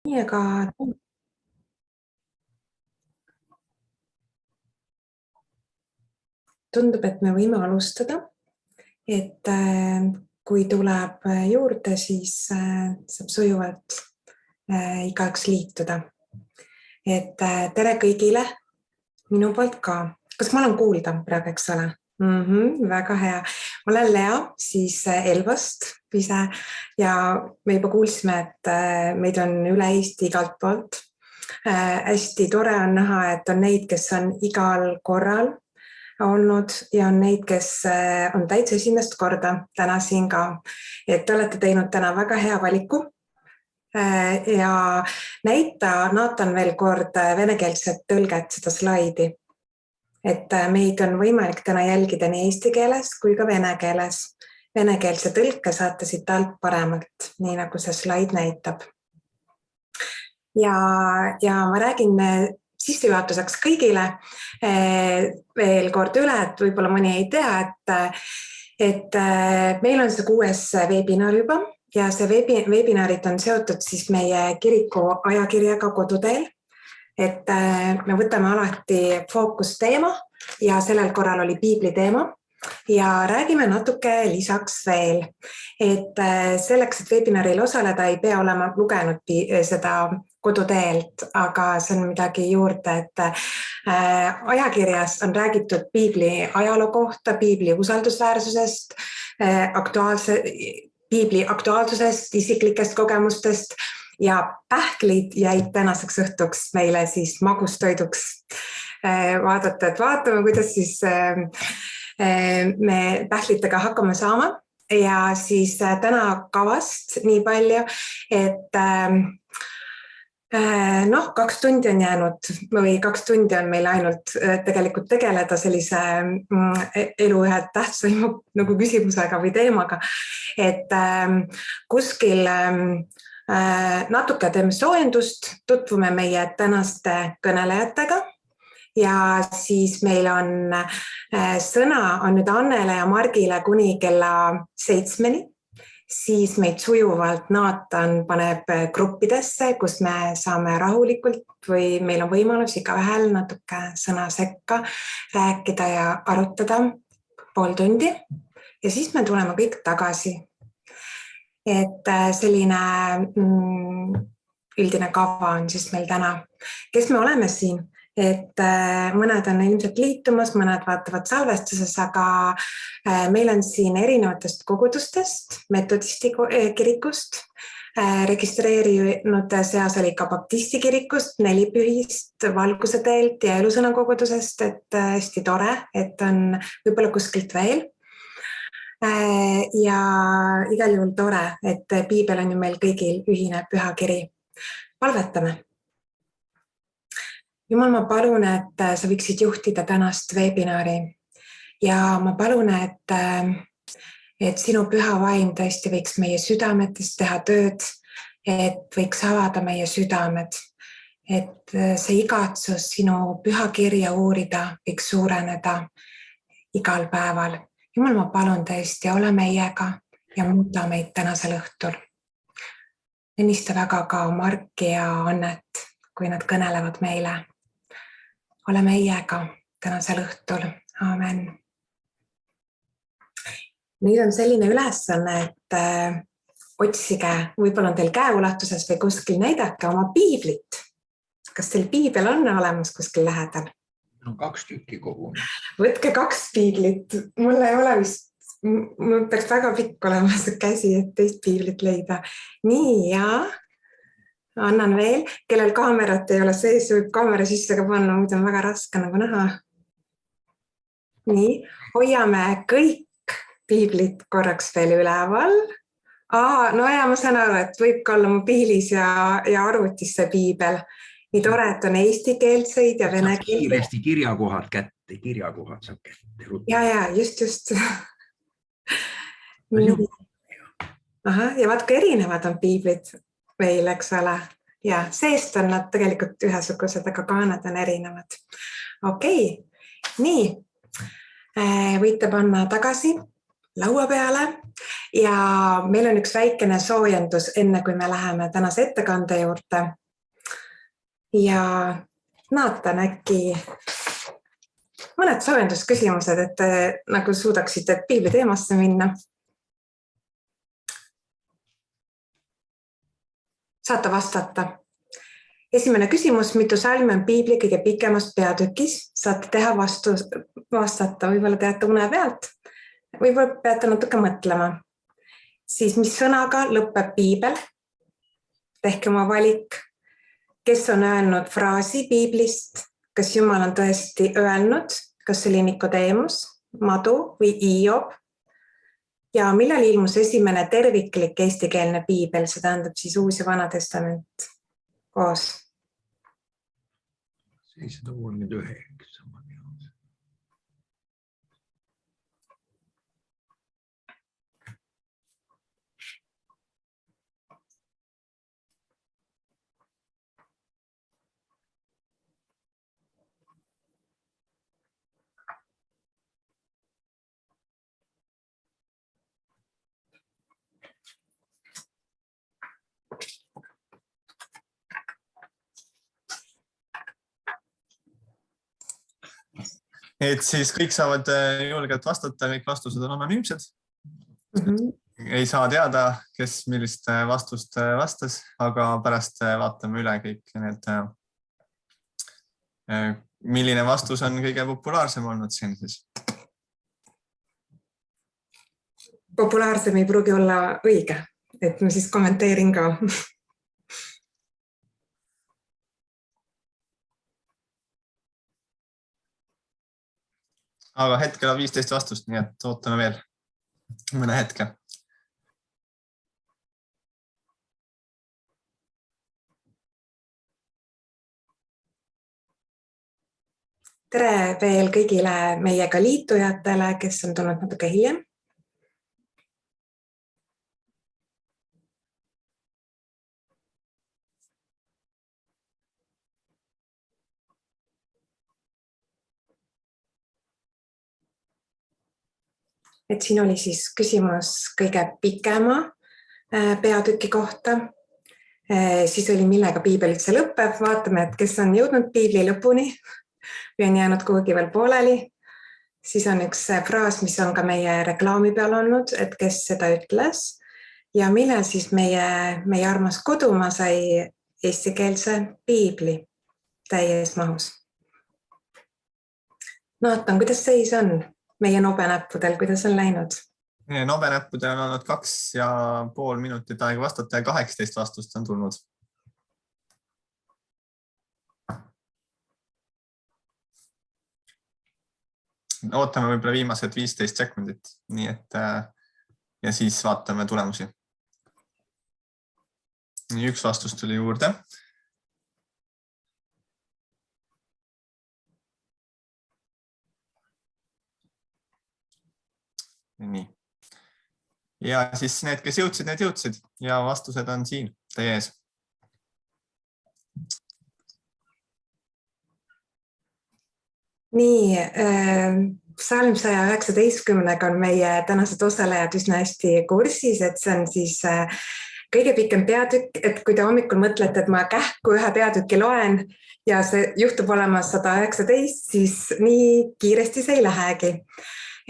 Nii, aga tundub, et me võime alustada, et kui tuleb juurde, siis saab sujuvalt igaüks liituda. Et tere kõigile minu poolt ka. Kas ma olen kuulda praegu, eks ole? Väga hea. Ma olen Lea siis Elvast ise ja me juba kuulsime, et meid on üle Eesti igalt poolt. Hästi tore on näha, et on neid, kes on igal korral olnud ja on neid, kes on täitsa esimest korda täna siin ka. Et te olete teinud täna väga hea valiku ja näita Nathan veel kord venekeelset tõlget seda slaidi. Et meid on võimalik täna jälgida nii eesti keeles kui ka vene keeles. Venekeelse tõlke saate siit alt paremalt, nii nagu see slaid näitab. Ja ma räägin sissejuhatuseks kõigile veel kord üle, et võib-olla mõni ei tea, et meil on see 6. webinar juba ja see webinarid on seotud siis meie kiriku ajakirjaga Koduteel. Et me võtame alati fookusteema ja sellel korral oli piibli teema ja räägime natuke lisaks veel, et selleks, et webinaril osaleda, ei pea olema lugenud seda Koduteelt, aga see on midagi juurde, et ajakirjas on räägitud piibli ajaloo kohta, piibli usaldusväärsusest, piibli aktuaalsusest, isiklikest kogemustest ja pähklid jäid tänaseks õhtuks meile siis magustoiduks vaatame, kuidas siis me pähklitega hakkama saama ja siis täna kavast nii palju, et 2 tundi on jäänud või 2 tundi on meil ainult tegelikult tegeleda sellise elu ühe tähtsaima nagu küsimusega või teemaga, et kuskil natuke teeme soojendust, tutvume meie tänaste kõnelejatega ja siis meil on sõna on nüüd Annele ja Margile kuni kella 7, siis meid sujuvalt Nathan paneb gruppidesse, kus me saame rahulikult või meil on võimalus igaühel natuke sõna sekka rääkida ja arutada pool tundi ja siis me tuleme kõik tagasi. Et selline üldine kava on siis meil täna. Kes me oleme siin? Et mõned on ilmselt liitumas, mõned vaatavad salvestuses, aga meil on siin erinevatest kogudustest, metodisti kirikust, registreerinud seas oli ka baptisti kirikust, Nelipühist, Valguse teelt ja Elusõna kogudusest, et hästi tore, et on võib-olla kuskilt veel. Ja igal juhul tore, et piibel on ju meil kõigil ühine pühakiri. Palvetame. Jumal, ma palun, et sa võiksid juhtida tänast webinari ja ma palun, et sinu püha vaim tõesti võiks meie südametes teha tööd, et võiks avada meie südamed, et see igatsus sinu pühakirja uurida võiks suureneda igal päeval. Jumal, ma palun tõesti, ole meiega ja muuda meid tänasel õhtul. Õnnista väga ka Marki ja Annet, kui nad kõnelevad meile. Ole meiega tänasel õhtul. Aamen. Nüüd on selline ülesanne, et otsige, võib-olla on teil käeulatuses või kuskil näidake oma piiblit. Kas teil piibel on olemas kuskil lähedal? On 2 tükki koguni. Võtke 2 piiblit. Mul ei ole vist, mul peaks väga pikk olema see käsi, et teist piiblit leida. Nii, ja annan veel. Kellel kaamerat ei ole sees, võib kaamera sisse ka panna, muidu on väga raske nagu näha. Nii, hoiame kõik piiblit korraks veel üleval. No ja ma saan aru, et võib ka olla mobiilis ja arvutis see piibel. Nii tore, et on eestikeelseid ja venekeelseid. Kiiresti kirjakohad kätte, kirjakohad saab kätte. Ja, just. Aha, ja vaat kui erinevad on piiblid meil, eks ole. Ja seest on nad tegelikult ühesugused, aga kaaned on erinevad. Okei, nii. Võite panna tagasi laua peale ja meil on üks väikene soojendus, enne kui me läheme tänase ettekande juurde. Ja Naatan, äkki mõned soojendusküsimused, et nagu suudaksite piibli teemasse minna. Saate vastata. Esimene küsimus, mitu salmi on piibli kõige pikemas peatükis? Saate teha vastata, võib-olla teate une pealt, võib-olla peate natuke mõtlema. Siis mis sõnaga lõpeb piibel? Tehke oma valik. Kes on öelnud fraasi piiblist? Kas Jumal on tõesti öelnud? Kas see oli Nikodeemus, Madu või Hiob? Ja millal ilmus esimene terviklik eestikeelne piibel, see tähendab siis Uus ja Vana Testament koos? 739. Et siis kõik saavad julgelt vastata, kõik vastused on anonüümsed. Ei saa teada, kes millist vastust vastas, aga pärast vaatame üle kõik need, milline vastus on kõige populaarsem olnud siin siis. Populaarsem ei pruugi olla õige, et ma siis kommenteerin ka. Aga hetkel on 15 vastust, nii et ootame veel mõne hetke. Tere veel kõigile meiega liitujatele, kes on tulnud natuke hiljem. Et siin oli siis küsimus kõige pikema peatüki kohta. Siis oli millega piibel üldse lõpeb. Vaatame, et kes on jõudnud piibli lõpuni või on jäänud kuhugi veel pooleli. Siis on üks fraas, mis on ka meie reklaami peal olnud, et kes seda ütles. Ja millal siis meie armas kodumaa sai eestikeelse piibli täies mahus. Naatan, kuidas seis on? Meie nobenäppudel, kuidas on läinud? Nobenäppudel on olnud 2,5 minutit aega vastata ja 18 vastust on tulnud. Ootame võib-olla viimased 15 sekundit, nii et ja siis vaatame tulemusi. Üks vastus tuli juurde. Nii. Ja siis need, kes jõudsid, need jõudsid ja vastused on siin teie ees. Nii, Psalm 119 on meie tänased osalejad üsna hästi kursis, et see on siis kõige pikem peatükk, et kui te hommikul mõtlete, et ma kähku ühe peatüki loen ja see juhtub olema 119, siis nii kiiresti see ei lähegi.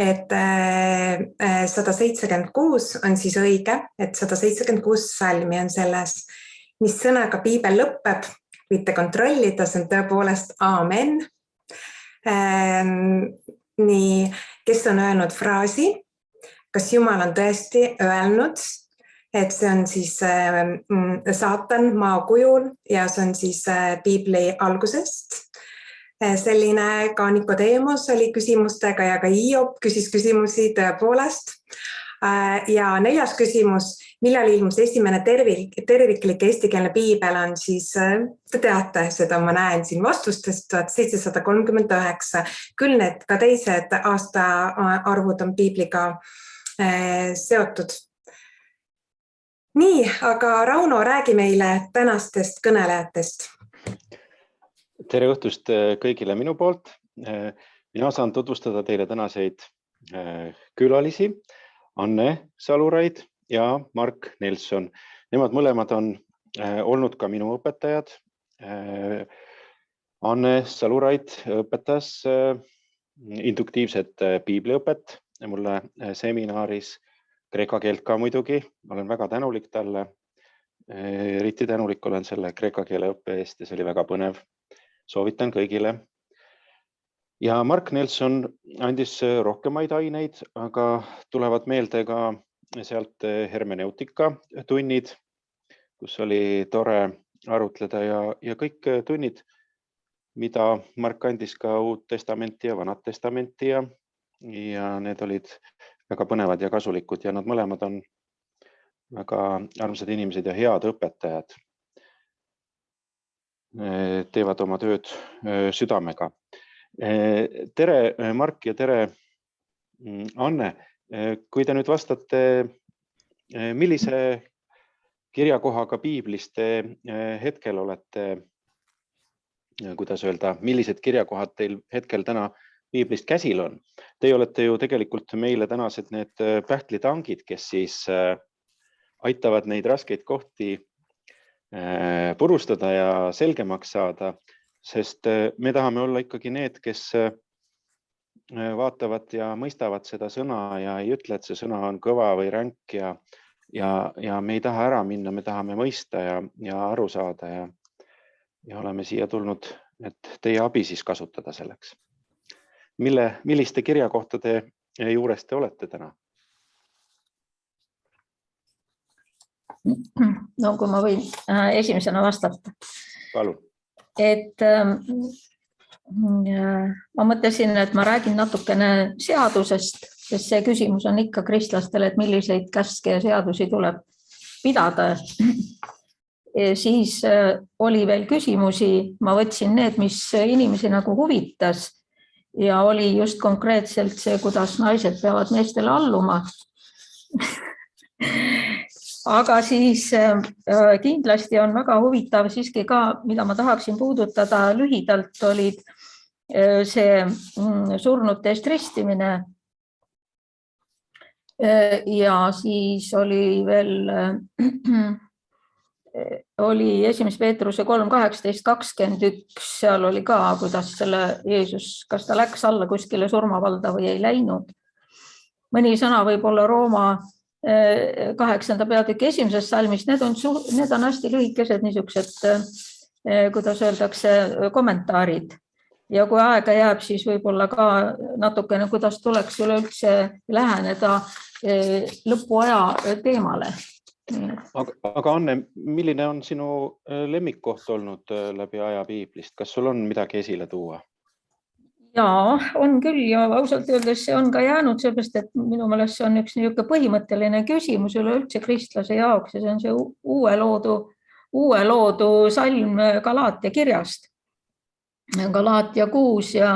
Et 176 on siis õige, et 176 salmi on selles, mis sõnaga piibel lõpeb, võite kontrollida, see on tõepoolest aamen. Nii, kes on öelnud fraasi, kas Jumal on tõesti öelnud, et see on siis saatan maa kujul ja see on siis piibli algusest. Selline ka Nikodeemus oli küsimustega ja ka Hiob küsis küsimusi tõepoolest. Ja 4. küsimus, millal ilmus esimene terviklik eestikeelne piibel on siis, te teate seda, ma näen siin vastustest 1739, küll need ka teised aastaarvud on piibliga seotud. Nii, aga Rauno, räägi meile tänastest kõnelejatest. Tere õhtust kõigile minu poolt. Mina saan tutvustada teile tänaseid külalisi. Anne Saluraid ja Mark Nelson. Nemad mõlemad on olnud ka minu õpetajad. Anne Saluraid õpetas induktiivset piibliõpet mulle seminaris, kreeka keelt ka muidugi. Olen väga tänulik talle. Eriti tänulik olen selle kreeka keele õppe eest ja see oli väga põnev. Soovitan kõigile. Ja Mark Nelson andis rohkemaid aineid, aga tulevad meelde ka sealt hermeneutika tunnid, kus oli tore arutleda ja kõik tunnid, mida Mark andis ka Uut Testamenti ja Vanat Testamenti ja need olid väga põnevad ja kasulikud ja nad mõlemad on väga armsad inimesed ja head õpetajad. Teevad oma tööd südamega. Tere Mark ja tere Anne. Kui te nüüd vastate, millise kirjakohaga piiblist te hetkel olete, kuidas öelda, millised kirjakohad teil hetkel täna piiblist käsil on? Te olete ju tegelikult meile tänased need pähklitangid, kes siis aitavad neid raskeid kohti purustada ja selgemaks saada, sest me tahame olla ikkagi need, kes vaatavad ja mõistavad seda sõna ja ei ütle, et see sõna on kõva või ränk ja me ei taha ära minna, me tahame mõista ja aru saada ja oleme siia tulnud, et teie abi siis kasutada selleks. Milliste kirjakohtade juures te olete täna? No kui ma võin esimesena vastata. Palun. Et ma mõtlesin, et ma räägin natukene seadusest, sest see küsimus on ikka kristlastele, et milliseid käske ja seadusi tuleb pidada. Siis oli veel küsimusi, ma võtsin need, mis inimesi nagu huvitas ja oli just konkreetselt see, kuidas naised peavad meestele alluma. Aga siis kindlasti on väga huvitav siiski ka, mida ma tahaksin puudutada lühidalt, olid see surnute eest ristimine ja siis oli veel oli 1. Peetruse 3.18.21, seal oli ka, kuidas selle Jeesus, kas ta läks alla kuskile surmavalda või ei läinud. Mõni sõna võib olla Rooma 8. peatüki 1. salmist, need on hästi lühikesed niisugused, kuidas öeldakse, kommentaarid. Ja kui aega jääb, siis võib-olla ka natukene, kuidas tuleks üleüldse läheneda lõpuaja teemale. Aga Anne, milline on sinu lemmikkoht olnud läbi aja piiblist? Kas sul on midagi esile tuua? Jaa, on küll ja ausalt öeldes see on ka jäänud seepärast, et minu meelest see on üks niisugune põhimõtteline küsimus üleüldse kristlase jaoks ja see on see uue loodu salm Galaatia kirjast. Galaatia 6 ja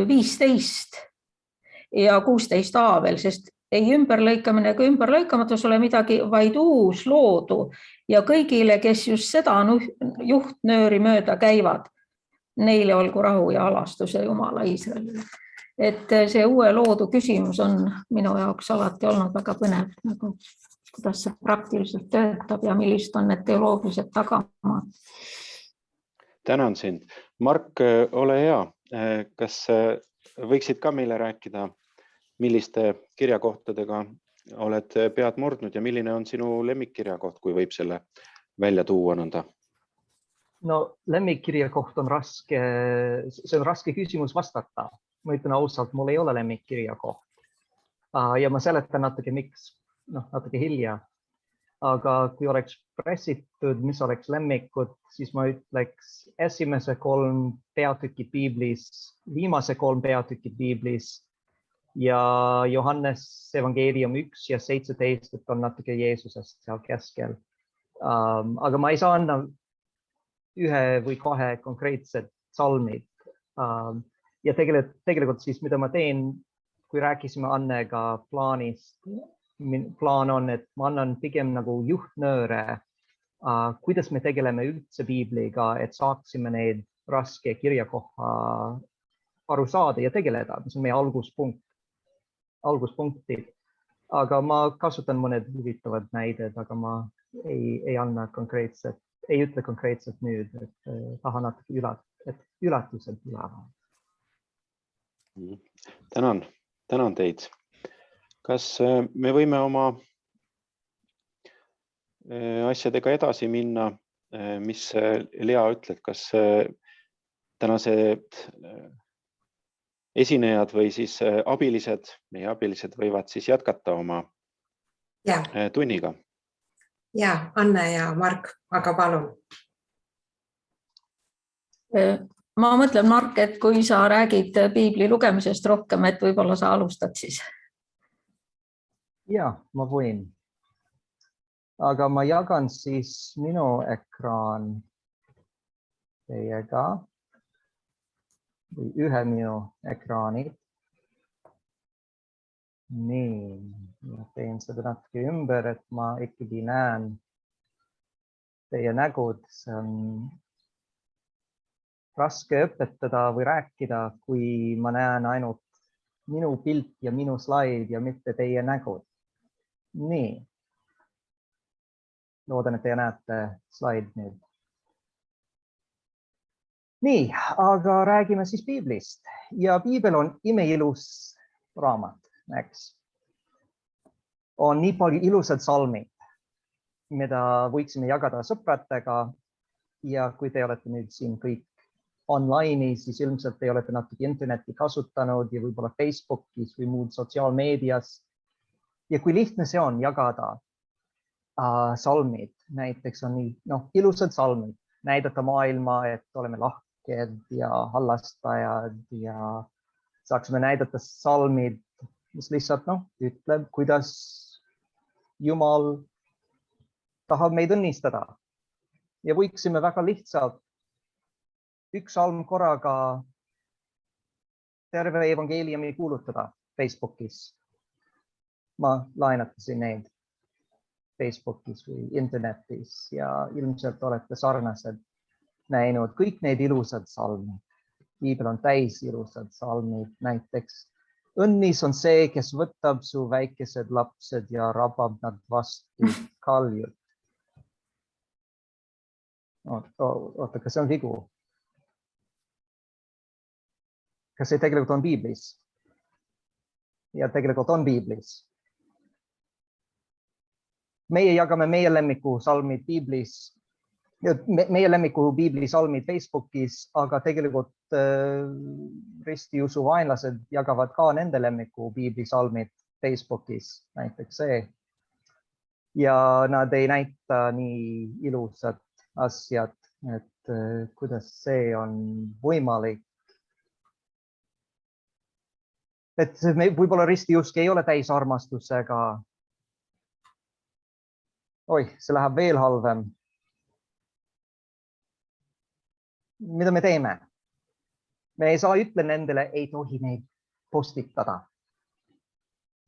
15 ja 16a veel, sest ei ümberlõikamine ega ümberlõikamatus ole midagi, vaid uus loodu ja kõigile, kes just seda juhtnööri mööda käivad, neile olgu rahu ja alastus ja Jumala Iisraelile. Et see uue loodu küsimus on minu jaoks alati olnud väga põnev, nagu, kuidas see praktiliselt töötab ja millist on need teoloogilised tagamaad. Tänan sind. Mark, ole hea. Kas võiksid ka meile rääkida, milliste kirjakohtadega oled pead murdnud ja milline on sinu lemmikkirjakoht, kui võib selle välja tuua nõnda? No lemmikkirjakoht on raske, see on raske küsimus vastata. Ma ütlen ausalt, mul ei ole lemmikkirjakoht. Ja ma seletan natuke miks, natuke hilja. Aga kui oleks pressitud, mis oleks lemmikud, siis ma ütleks esimese 3 peatükid piiblis, viimase 3 peatükid piiblis ja Johannes evangeelium 1 ja 17, et on natuke Jeesusest seal keskel. Aga ma ei saa anda 1 või 2 konkreetsed salmid. Ja tegelikult siis, mida ma teen, kui rääkisime Annega plaanist, plaan on, et ma annan pigem nagu juhtnööre, kuidas me tegeleme üldse piibliga, et saaksime neid raske kirjakoha aru saada ja tegeleda, mis on meie alguspunkt. alguspunktid, aga ma kasutan mõned huvitavad näided, aga ma ei anna konkreetset, ei ütle konkreetselt nüüd, et tahan natuke üllatused tulevad. Tänan teid. Kas me võime oma asjadega edasi minna? Mis Lea ütled, kas tänased esinejad või siis meie abilised võivad siis jätkata oma tunniga? Ja, Anne ja Mark, aga palun. Ma mõtlen, Mark, et kui sa räägid piibli lugemisest rohkem, et võib-olla sa alustad siis. Ja, ma võin. Aga ma jagan siis minu ekraan teiega või ühe minu ekraani. Nii, ma teen seda natuke ümber, et ma ikkagi näen teie nägud. See on raske õpetada või rääkida, kui ma näen ainult minu pilt ja minu slaid ja mitte teie nägud. Nii. Loodan, et te näete slaid nüüd. Nii, aga räägime siis piiblist. Ja piibel on imeilus raamat, eks. On nii palju ilusad salmid, mida võiksime jagada sõpradega. Ja kui te olete nüüd siin kõik online'i, siis ilmselt te olete natuke internetti kasutanud ja võib-olla Facebookis või muud sotsiaalmeedias. Ja kui lihtne see on jagada salmid, näiteks on nii ilusad salmid, näidata maailma, et oleme lahked ja hallastajad ja saaksime näidata salmid, mis lihtsalt ütleb, kuidas Jumal tahab meid õnnistada. Ja võiksime väga lihtsalt üks salm korraga terve evangeeliumi kuulutada Facebookis. Ma laenatasin neid Facebookis või internetis ja ilmselt olete sarnased näinud kõik need ilusad salmid. Piibel on täis ilusad salmid, näiteks õnnis on see, kes võtab su väikesed lapsed ja rabab nad vastu kaljud. Oota, kas see on vigu? Kas see tegelikult on piiblis? Ja tegelikult on piiblis. Meie jagame meie lemmiku salmid piiblis, meie lemmiku piibli salmid Facebookis, aga tegelikult ristiusu vaenlased jagavad ka nende lemmiku piibli salmid Facebookis, näiteks see. Ja nad ei näita nii ilusad asjad, et kuidas see on võimalik. Et võib-olla ristiusk ei ole täis armastusega. Oi, see läheb veel halvem. Mida me teeme? Me ei saa ütle nendele, ei tohi neid postitada.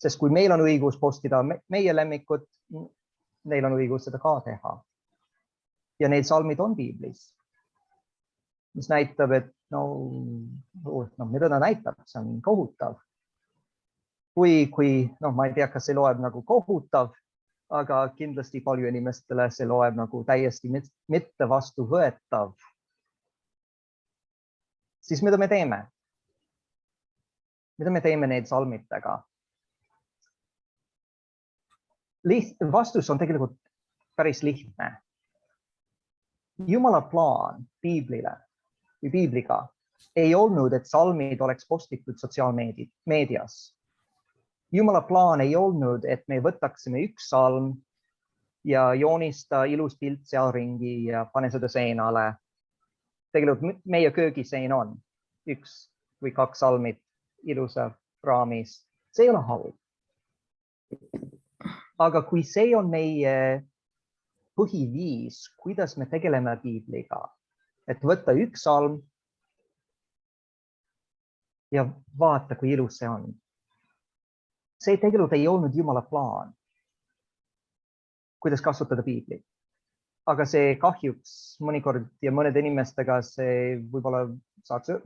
Sest kui meil on õigus postida meie lemmikud, neil on õigus seda ka teha. Ja need salmid on piiblis. Mis näitab, et mida ta näitab, see on kohutav. Kui ma ei tea, kas see loeb nagu kohutav, aga kindlasti palju inimestele see loeb nagu täiesti mitte vastuvõetav. Siis mida me teeme? Mida me teeme need salmidega? Vastus on tegelikult päris lihtne. Jumala plaan piiblile või piibliga ei olnud, et salmid oleks postitud sotsiaalmeedias. Jumala plaan ei olnud, et me võtaksime üks salm ja joonista ilus pilt seal ringi ja pane seda seinale. Tegelikult meie köögisein on üks või kaks salmid ilusa raamis. See ei ole halb. Aga kui see on meie põhiviis, kuidas me tegeleme piibliga, et võtta üks salm ja vaata, kui ilus see on. See tegelikult ei olnud Jumala plaan, kuidas kasutada piiblit. Aga see kahjuks mõnikord ja mõnede inimestega see võib-olla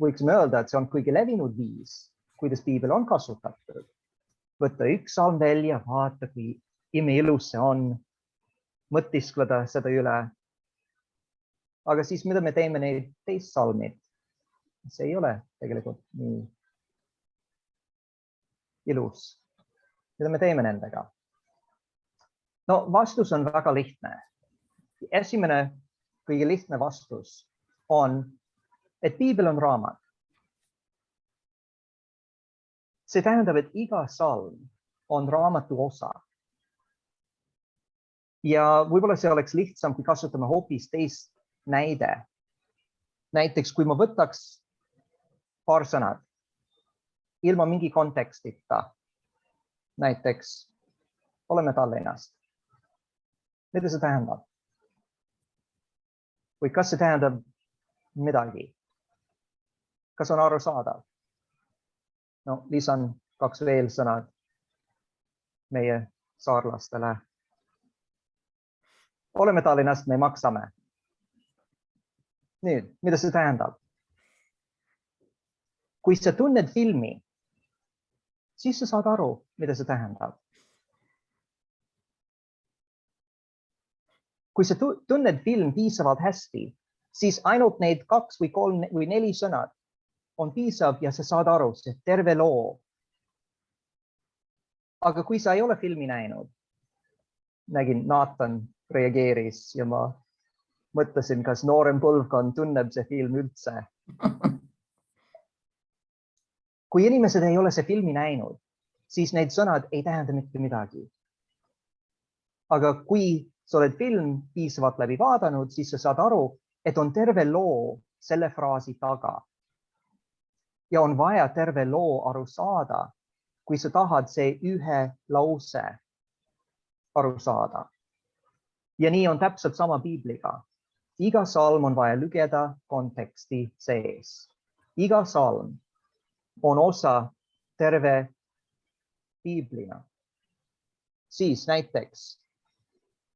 võiksime öelda, et see on kõige levinud viis, kuidas piibel on kasutatud. võtta üks salm välja, vaata, kui imeilus see on, mõtiskleda seda üle. Aga siis, mida me teeme neid teist salmid? See ei ole tegelikult nii ilus. Mida me teeme nendega? No vastus on väga lihtne. Esimene, kõige lihtne vastus on, et piibel on raamat. See tähendab, et iga salm on raamatu osa. Ja võib-olla see oleks lihtsam, kui kasutame hoopis teist näide. Näiteks, kui ma võtaks paar sõnad ilma mingi kontekstita. Näiteks, oleme Tallinnast. Mida see tähendab? Või kas see tähendab midagi? Kas on aru saadav? No, lisan 2 veel sõnad meie saarlastele. Oleme Tallinnast, me maksame. Nüüd, mida see tähendab? Kui sa tunned filmi, siis sa saad aru, mida see tähendab. Kui sa tunned film piisavalt hästi, siis ainult neid 2 või 3 või 4 sõnad on piisav ja sa saad aru, see terve loo. Aga kui sa ei ole filmi näinud, nägin, Nathan reageeris ja ma mõtlesin, kas noorem põlvkond tunneb see film üldse. Kui inimesed ei ole see filmi näinud, siis need sõnad ei tähenda mitte midagi. Aga kui sa oled film piisavalt läbi vaadanud, siis sa saad aru, et on terve loo selle fraasi taga. Ja on vaja terve loo aru saada, kui sa tahad see ühe lause aru saada. Ja nii on täpselt sama piibliga. Iga salm on vaja lugeda konteksti sees. Iga salm on osa terve piiblina. Siis näiteks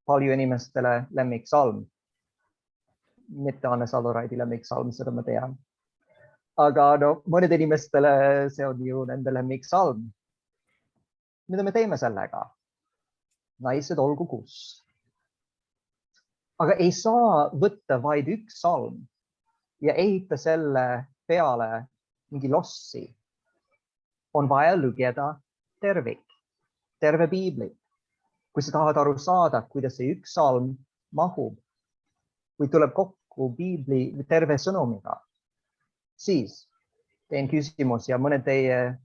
palju inimestele lemmiksalm. Mitte Anne Saluraidi lemmiksalm, seda ma tean. Aga no, mõned inimestele see on ju nende lemmiksalm. Mida me teeme sellega? Naised olgu kus. Aga ei saa võtta vaid üks salm ja ehita selle peale mingi lossi. On vaja lugeda terve piibli. Kui sa tahad aru saada, kuidas see üks salm mahub või tuleb kokku piibli terve sõnumiga, siis teen küsimus ja mõned teie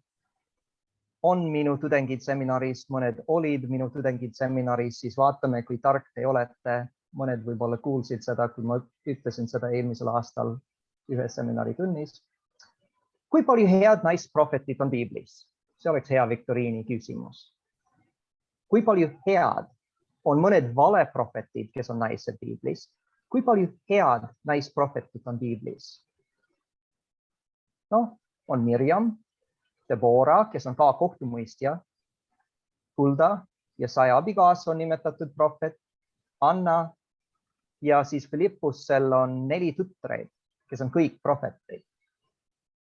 on minu tudengid seminaris, mõned olid minu tudengid seminaris, siis vaatame, kui tark te olete. Mõned võib-olla kuulsid seda, kui ma ütlesin seda eelmisel aastal ühes seminari tunnis. Kui palju head naisprohvetit on piiblis? See oleks hea viktoriini küsimus. Kui palju head on mõned valeprohvetid, kes on naised piiblis? Kui palju head naisprohvetit on piiblis? No, on Mirjam, Deborah, kes on ka kohtumõistja, Hulda ja 100 abikaasa on nimetatud prohvet, Anna ja siis Philippusel on 4 tütreid, kes on kõik prohvetid.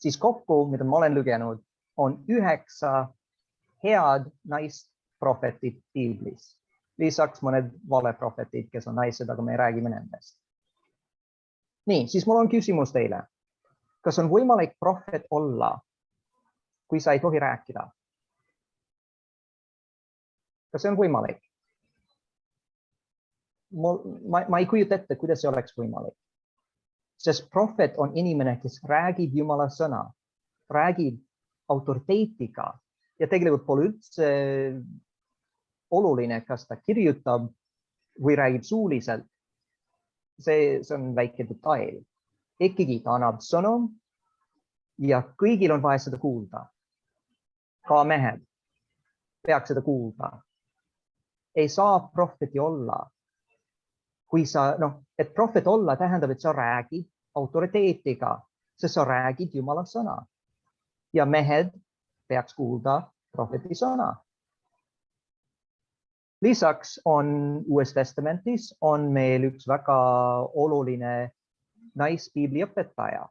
Siis kokku, mida ma olen lugenud, on 9 head naisprohvetit piiblis. Lisaks mõned valeprohvetid, kes on naised, aga me räägime nendest. Nii, siis mul on küsimus teile. Kas on võimalik prohvet olla, kui sa ei tohi rääkida? Kas see on võimalik? Ma ei kujuta ette, kuidas see oleks võimalik. Sest prohvet on inimene, kes räägib Jumala sõna, räägib autoriteetiga ja tegelikult pole üldse oluline, kas ta kirjutab või räägib suuliselt. See on väike detail. Ikkagi ta annab sõnum ja kõigil on vaja seda kuulda. Ka mehed peaks seda kuulda. Ei saa prohveti olla. Kui sa, et prohvet olla tähendab, et sa räägid autoriteetiga, sest sa räägid Jumala sõna. Ja mehed peaks kuulda prohveti sõna. Lisaks on Uues Testamentis on meil üks väga oluline naispiibli õpetaja.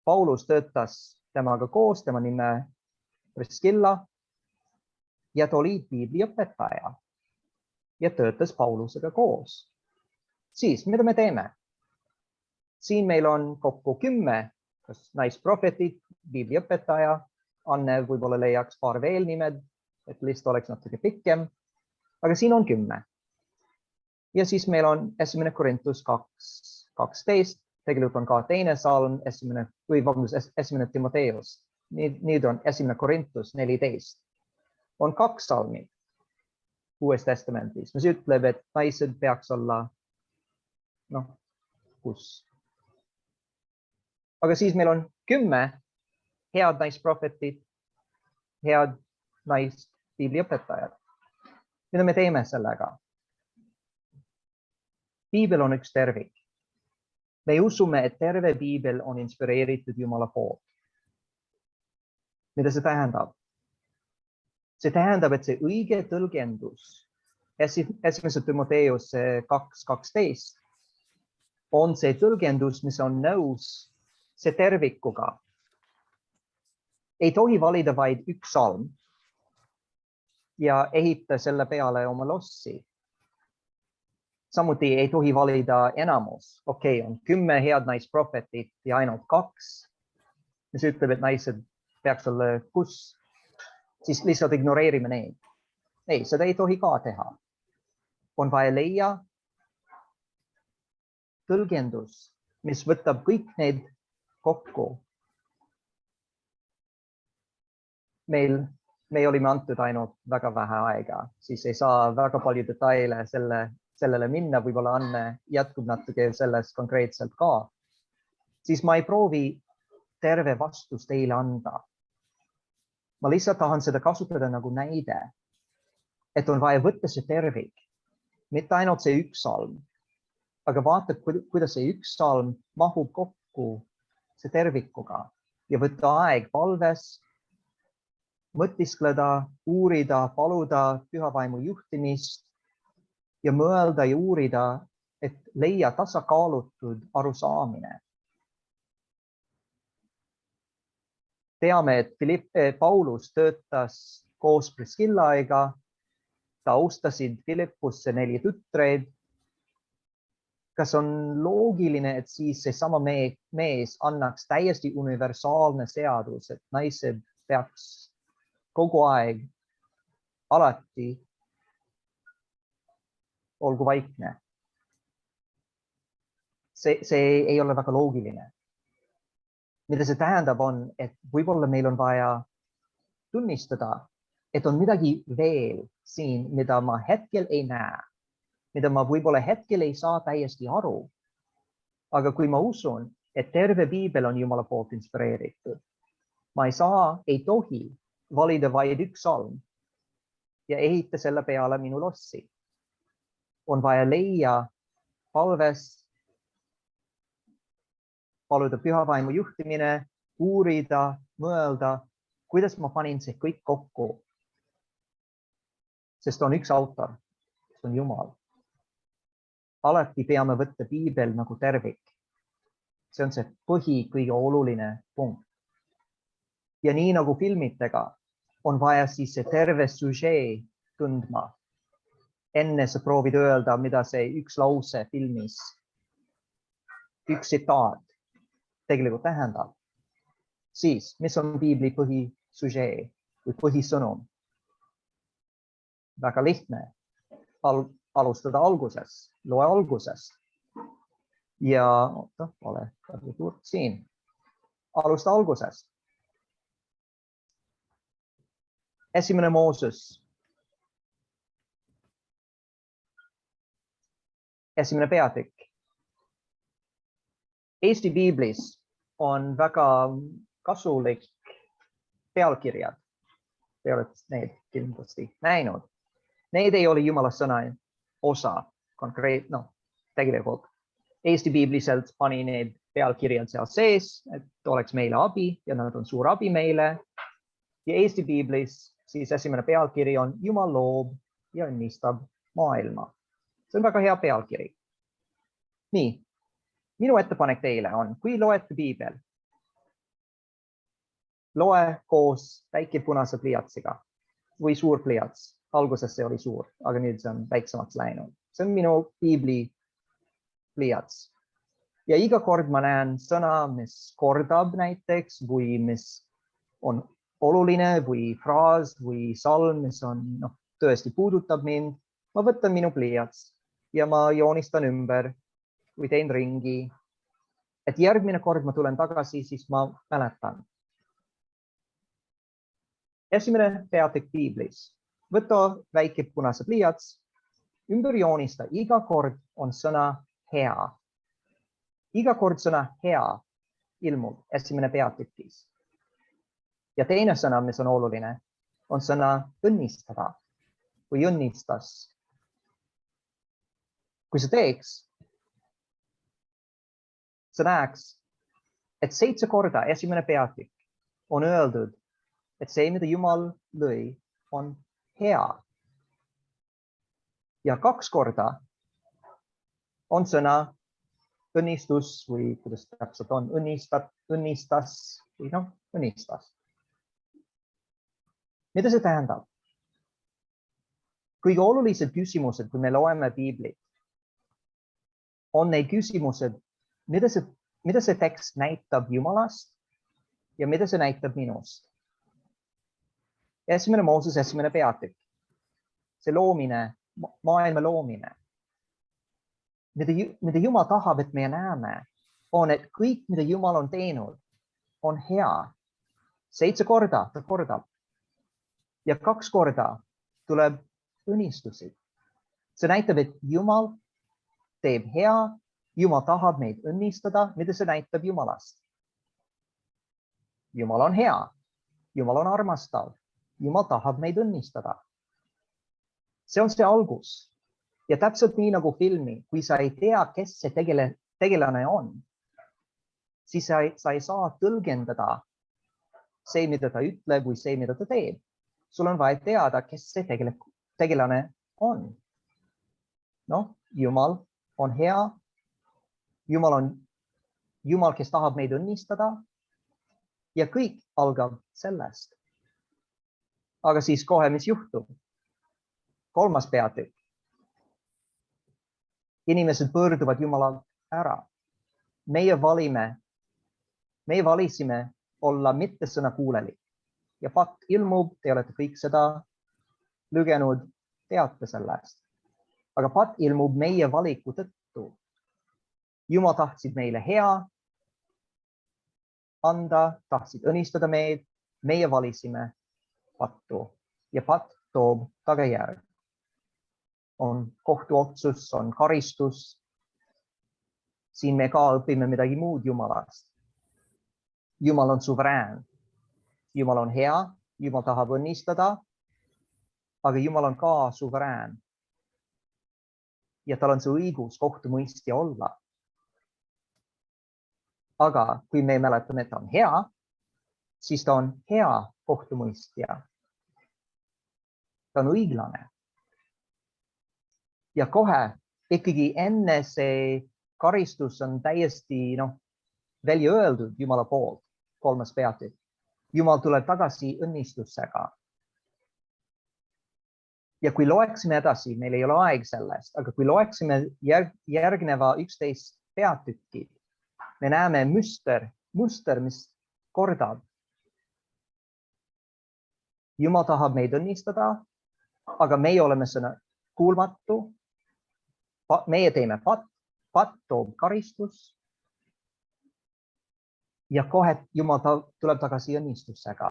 Paulus töötas temaga koos, tema nime Priscilla ja ta oli piibliõpetaja ja töötas Paulusega koos. Siis, mida me teeme? Siin meil on kokku 10 naisprohvetit, piibliõpetaja. Anne võib-olla leiaks paar veel nimed, et list oleks natuke pikem, aga siin on 10. Ja siis meil on 1. Korintus 2:12, tegelikult on ka teine salm, 1. Timoteus. Nüüd on 1. Korintus 14. On 2 salmid Uues Testamendis, mis ütleb, et naised peaks olla, kus. Aga siis meil on 10 head naisprohvetit, head naispiibliõpetajad. Mida me teeme sellega? Piibel on üks tervik. Me usume, et terve piibel on inspireeritud Jumala poolt. Mida see tähendab? See tähendab, et see õige tõlgendus 1. Timoteus 2:12 on see tõlgendus, mis on nõus see tervikuga. Ei tohi valida vaid üks salm ja ehita selle peale oma lossi. Samuti ei tohi valida enamus. Okei, on 10 head naisprohvetit ja ainult 2, mis ütleb, et naised peaks olla kus, siis lihtsalt ignoreerime neid. Ei, seda ei tohi ka teha. On vaja leia tõlgendus, mis võtab kõik need kokku. Me olime antud ainult väga vähe aega, siis ei saa väga palju detaile sellele minna, võib-olla Anne jätkub natuke sellest konkreetselt ka. Siis ma ei proovi terve vastust teile anda. Ma lihtsalt tahan seda kasutada nagu näide, et on vaja võtta see tervik, mitte ainult see üks salm, aga vaata, kuidas see üks salm mahub kokku see tervikuga ja võtta aeg palves, mõtiskleda, uurida, paluda pühavaimu juhtimist ja mõelda ja uurida, et leia tasakaalutud arusaamine. Teame, et Paulus töötas koos Priscillaiga, ta austasid Philippusse 4 tütreid. Kas on loogiline, et siis see sama mees annaks täiesti universaalne seadus, et naised peaks kogu aeg alati olgu vaikne? See ei ole väga loogiline. Mida see tähendab on, et võib-olla meil on vaja tunnistada, et on midagi veel siin, mida ma hetkel ei näe, mida ma võib-olla hetkel ei saa täiesti aru. Aga kui ma usun, et terve piibel on Jumala poolt inspireeritud, ma ei tohi valida vaid üks salm ja ehita selle peale minu lossi. On vaja leia palves, paluda pühavaimu juhtimine, uurida, mõelda, kuidas ma panin see kõik kokku. Sest on üks autor, see on Jumal. Alati peame võtta piibel nagu tervik. See on see kõige oluline punkt. Ja nii nagu filmitega on vaja siis see terve süžee tundma. Enne sa proovid öelda, mida see üks lause filmis, üks tsitaat tegelikult tähendab. Siis, mis on piibli põhisüžee või põhisõnum? Väga lihtne. Alustada alguses, loe algusest. Ja siin. Alusta algusest. 1. Mooses. 1. peatükk. Eesti piiblis on väga kasulik pealkirjad. Te olete need kindlasti näinud. Need ei ole Jumala sõna osa tegelikult. Eesti piibliselt pani need pealkirjad seal sees, et oleks meile abi ja nad on suur abi meile. Ja Eesti piiblis siis esimene pealkiri on Jumal loob ja õnnistab maailma. See on väga hea pealkiri. Nii, minu ettepanek teile on, kui loete piibel, loe koos väike punase pliiatsiga. või suur pliiats. Alguses see oli suur, aga nüüd see on väiksemaks läinud. See on minu piibli pliiats. Ja iga kord ma näen sõna, mis kordab näiteks või mis on oluline või fraas või salm, mis on tõesti puudutab mind. Ma võtan minu pliiats ja ma joonistan ümber või teen ringi. Et järgmine kord ma tulen tagasi, siis ma mäletan. Esimene peatükk piiblis. Võta väike punase pliiats, ümber joonista. Iga kord on sõna hea. Iga kord sõna hea ilmub esimene peatükis. Ja teine sõna, mis on oluline, on sõna õnnistada või õnnistas. Kui sa teeks, sa näeks, et 7 korda esimene peatükk on öeldud, et see, mida Jumal lõi, on hea. Ja 2 korda on sõna õnnistus või kuidas täpselt on, õnnistas või õnnistas. Mida see tähendab? Kõige olulised küsimused, kui me loeme piiblit, on need küsimused, mida see tekst näitab Jumalast ja mida see näitab minust. Esimene Mooses, esimene peatükk. See loomine, maailma loomine. Mida Jumal tahab, et me näeme, on, et kõik, mida Jumal on teinud, on hea. 7 korda ta kordab. Ja 2 korda tuleb õnnistusi. See näitab, et Jumal teeb hea, Jumal tahab meid õnnistada, mida see näitab Jumalast. Jumal on hea, Jumal on armastav, Jumal tahab meid õnnistada. See on see algus. Ja täpselt nii nagu filmi, kui sa ei tea, kes see tegelane on, siis sa ei saa tõlgendada see, mida ta ütleb või see, mida ta teeb. Sul on vaja teada, kes see tegelane on. Jumal on hea. Jumal on Jumal, kes tahab meid õnnistada. Ja kõik algab sellest. Aga siis kohe, mis juhtub? 3. peatükk. Inimesed pöörduvad Jumalalt ära. Meie valisime olla mitte sõnakuulelik. Ja patt ilmub, te olete kõik seda lugenud, teate sellest. Aga patt ilmub meie valiku tõttu. Jumal tahtsid meile hea anda, tahtsid õnnistada meid, meie valisime pattu. Ja patt toob tagajärg. On kohtuotsus, on karistus. Siin me ka õpime midagi muud Jumalast. Jumal on suverään. Jumal on hea, Jumal tahab õnnistada, aga Jumal on ka suverään. Ja tal on see õigus kohtumõistja olla. Aga kui me mäletame, et ta on hea, siis ta on hea kohtumõistja. Ta on õiglane. Ja kohe ikkagi enne see karistus on täiesti välja öeldud Jumala poolt, 3. peatükk. Jumal tuleb tagasi õnnistusega. Ja kui loeksime edasi, meil ei ole aeg sellest, aga kui loeksime järgneva 11 peatükki, me näeme muster, mis kordab. Jumal tahab meid õnnistada, aga meie oleme sõna kuulmatu. Meie teeme patt toob karistus. Ja kohe Jumal tuleb tagasi õnnistusega.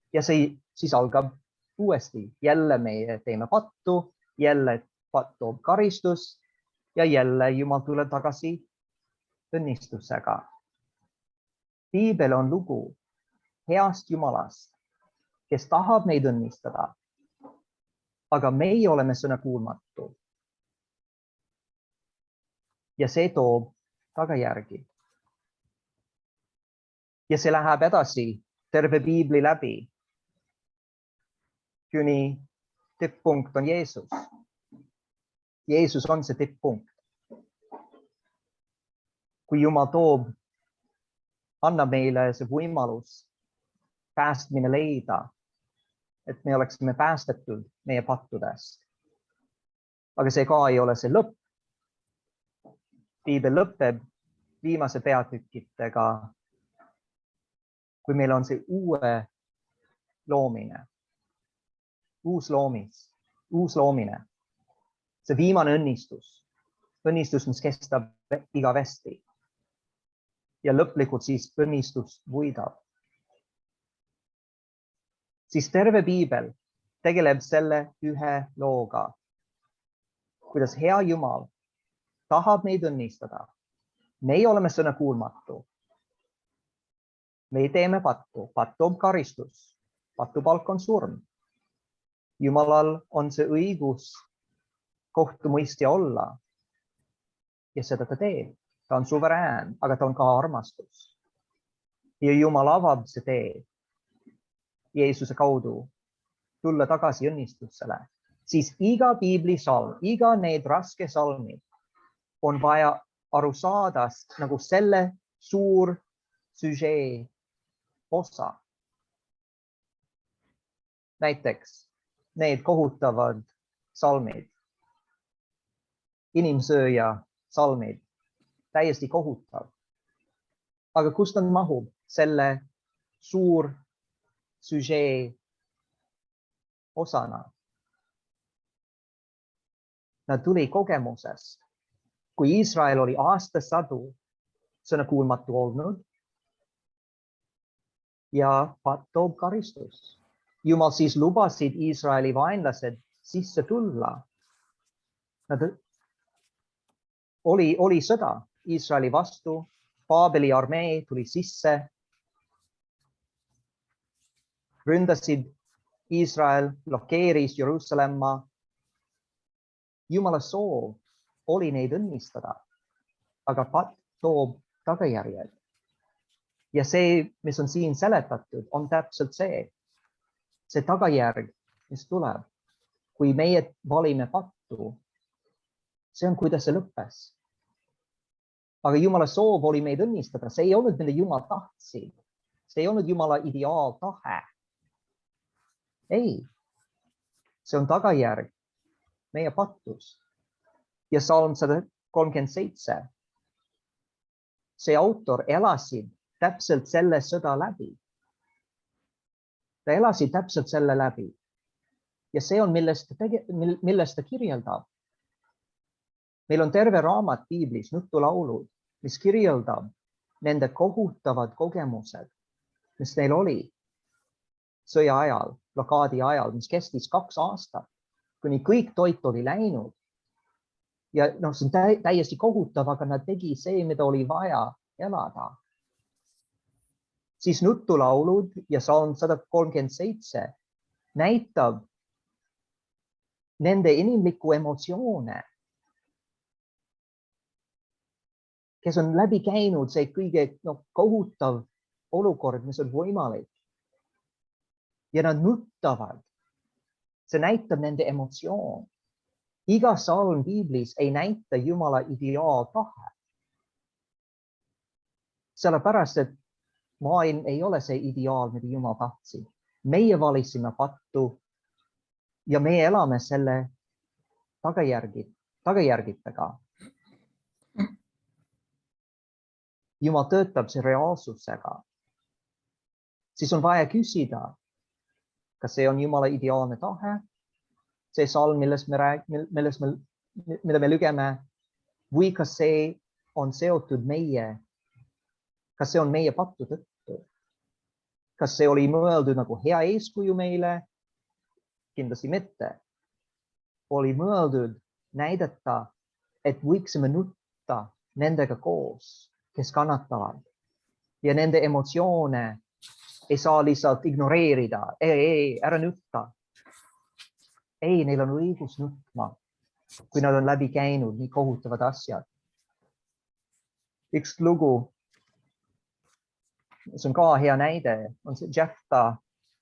Ja see siis algab uuesti. Jälle meie teeme pattu, jälle patt toob karistus ja jälle Jumal tuleb tagasi õnnistusega. Piibel on lugu heast Jumalast, kes tahab meid õnnistada. Aga meie oleme sõnakuulmatu. Ja see toob tagajärgi. Ja see läheb edasi terve piibli läbi. Kuni tipppunkt on Jeesus. Jeesus on see tipppunkt. Kui Jumal annab meile see võimalus päästmine leida, et me oleksime päästetud meie pattudest. Aga see ka ei ole see lõpp. Piibel lõpeb viimase peatükkidega, kui meil on see uus loomine, see viimane õnnistus, mis kestab igavesti. Ja lõplikult siis õnnistus võidab. Siis terve piibel tegeleb selle ühe looga, kuidas hea Jumal tahab meid õnnistada. Meie oleme sõnakuulmatu. Me teeme pattu, pattu on karistus, pattu palk on surm. Jumalal on see õigus kohtumõistja olla ja seda ta teeb. Ta on suverään, aga ta on ka armastus. Ja Jumal avab see tee Jeesuse kaudu tulla tagasi õnnistusele. Siis iga piiblisalm, iga need raske salmid on vaja aru saada nagu selle suur süžee osa. Näiteks need kohutavad salmid, inimsööja salmid, täiesti kohutav. Aga kust on mahub selle suur süžee osana? Nad tuli kogemusest, kui Iisrael oli aastasadu sõnakuulmatu olnud ja toob karistus. Jumal siis lubasid Iisraeli vaenlased sisse tulla. Oli sõda Iisraeli vastu, Paabeli armee tuli sisse, ründasid Iisrael, blokeeris Jeruusalemma. Jumala soov oli neid õnnistada, aga patt toob tagajärjed. Ja see, mis on siin seletatud, on täpselt see tagajärg, mis tuleb, kui meie valime pattu. See on, kuidas see lõppes. Aga Jumala soov oli meid õnnistada. See ei olnud, mida Jumal tahtsid. See ei olnud Jumala ideaaltahe. Ei, see on tagajärg meie pattus. Ja Salm 137. See autor elasid täpselt selle sõda läbi. Ta elasid täpselt selle läbi. Ja see on, millest ta kirjeldab. Meil on terve raamat piiblis, nutulaulud, mis kirjeldab nende kohutavad kogemused, mis neil oli sõja ajal, blokaadi ajal, mis kestis 2 aastat, kuni kõik toit oli läinud. Ja see on täiesti kohutav, aga nad tegi see, mida oli vaja elada. Siis nutulaulud ja Salm 137 näitab nende inimlikku emotsioone, kes on läbi käinud see kõige kohutav olukord, mis on võimalik. Ja nad nuttavad. See näitab nende emotsioon. Iga salm piiblis ei näita Jumala ideaaltahe. Sellepärast, et maailm ei ole see ideaal, mida Jumal tahtsid. Meie valisime pattu ja me elame selle tagajärgidega. Jumal töötab see reaalsusega. Siis on vaja küsida, kas see on Jumala ideaalne tahe, see salm, mida me lugeme, või kas see on seotud kas see on meie pattu tõttu? Kas see oli mõeldud nagu hea eeskuju meile? Kindlasti mitte. Oli mõeldud näidata, et võiksime nutta nendega koos, kes kannatavad. Ja nende emotsioone ei saa lihtsalt ignoreerida. Ei, ära nutta. Ei, neil on õigus nutma, kui nad on läbi käinud nii kohutavad asjad. Üks lugu, see on ka hea näide, on see Jefta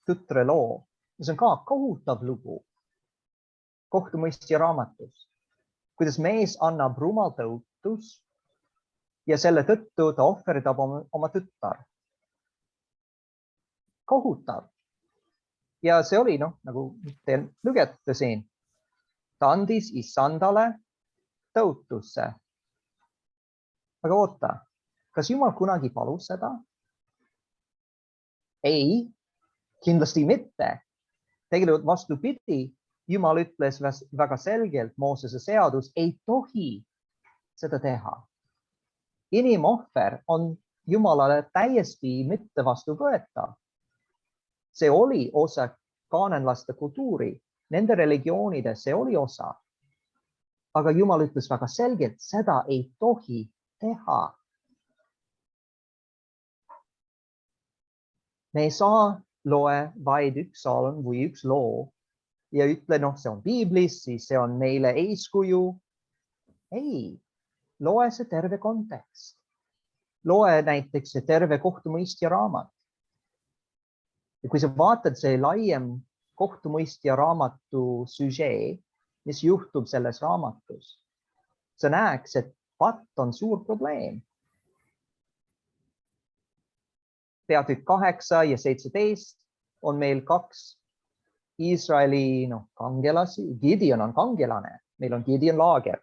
tütre loo. See on ka kohutav lugu kohtumõistja raamatus, kuidas mees annab rumal tõotus ja selle tõttu ta ohverdab oma tütar. Kohutav. ja see oli nagu te lugete siin. Ta andis issandale tõotusse. Aga oota, kas Jumal kunagi palus seda? Ei, kindlasti mitte. Tegelikult vastupidi, Jumal ütles väga selgelt, Moosese seadus ei tohi seda teha. Inimohver on Jumalale täiesti mitte vastuvõetav. See oli osa kaananlaste kultuuri, nende religioonides see oli osa. Aga Jumal ütles väga selgelt, seda ei tohi teha. Me ei saa loe vaid üks salm või üks loo ja ütle, see on piiblis, siis see on meile eeskuju. Ei, loe see terve kontekst. Loe näiteks see terve kohtumõistja raamat. Ja kui sa vaatad see laiem kohtumõistja raamatu süžee, mis juhtub selles raamatus, sa näeks, et patt on suur probleem. Peatükk 8 ja 17 on meil kaks Iisraeli kangelasi. Gideon on kangelane, meil on Gideon Laager,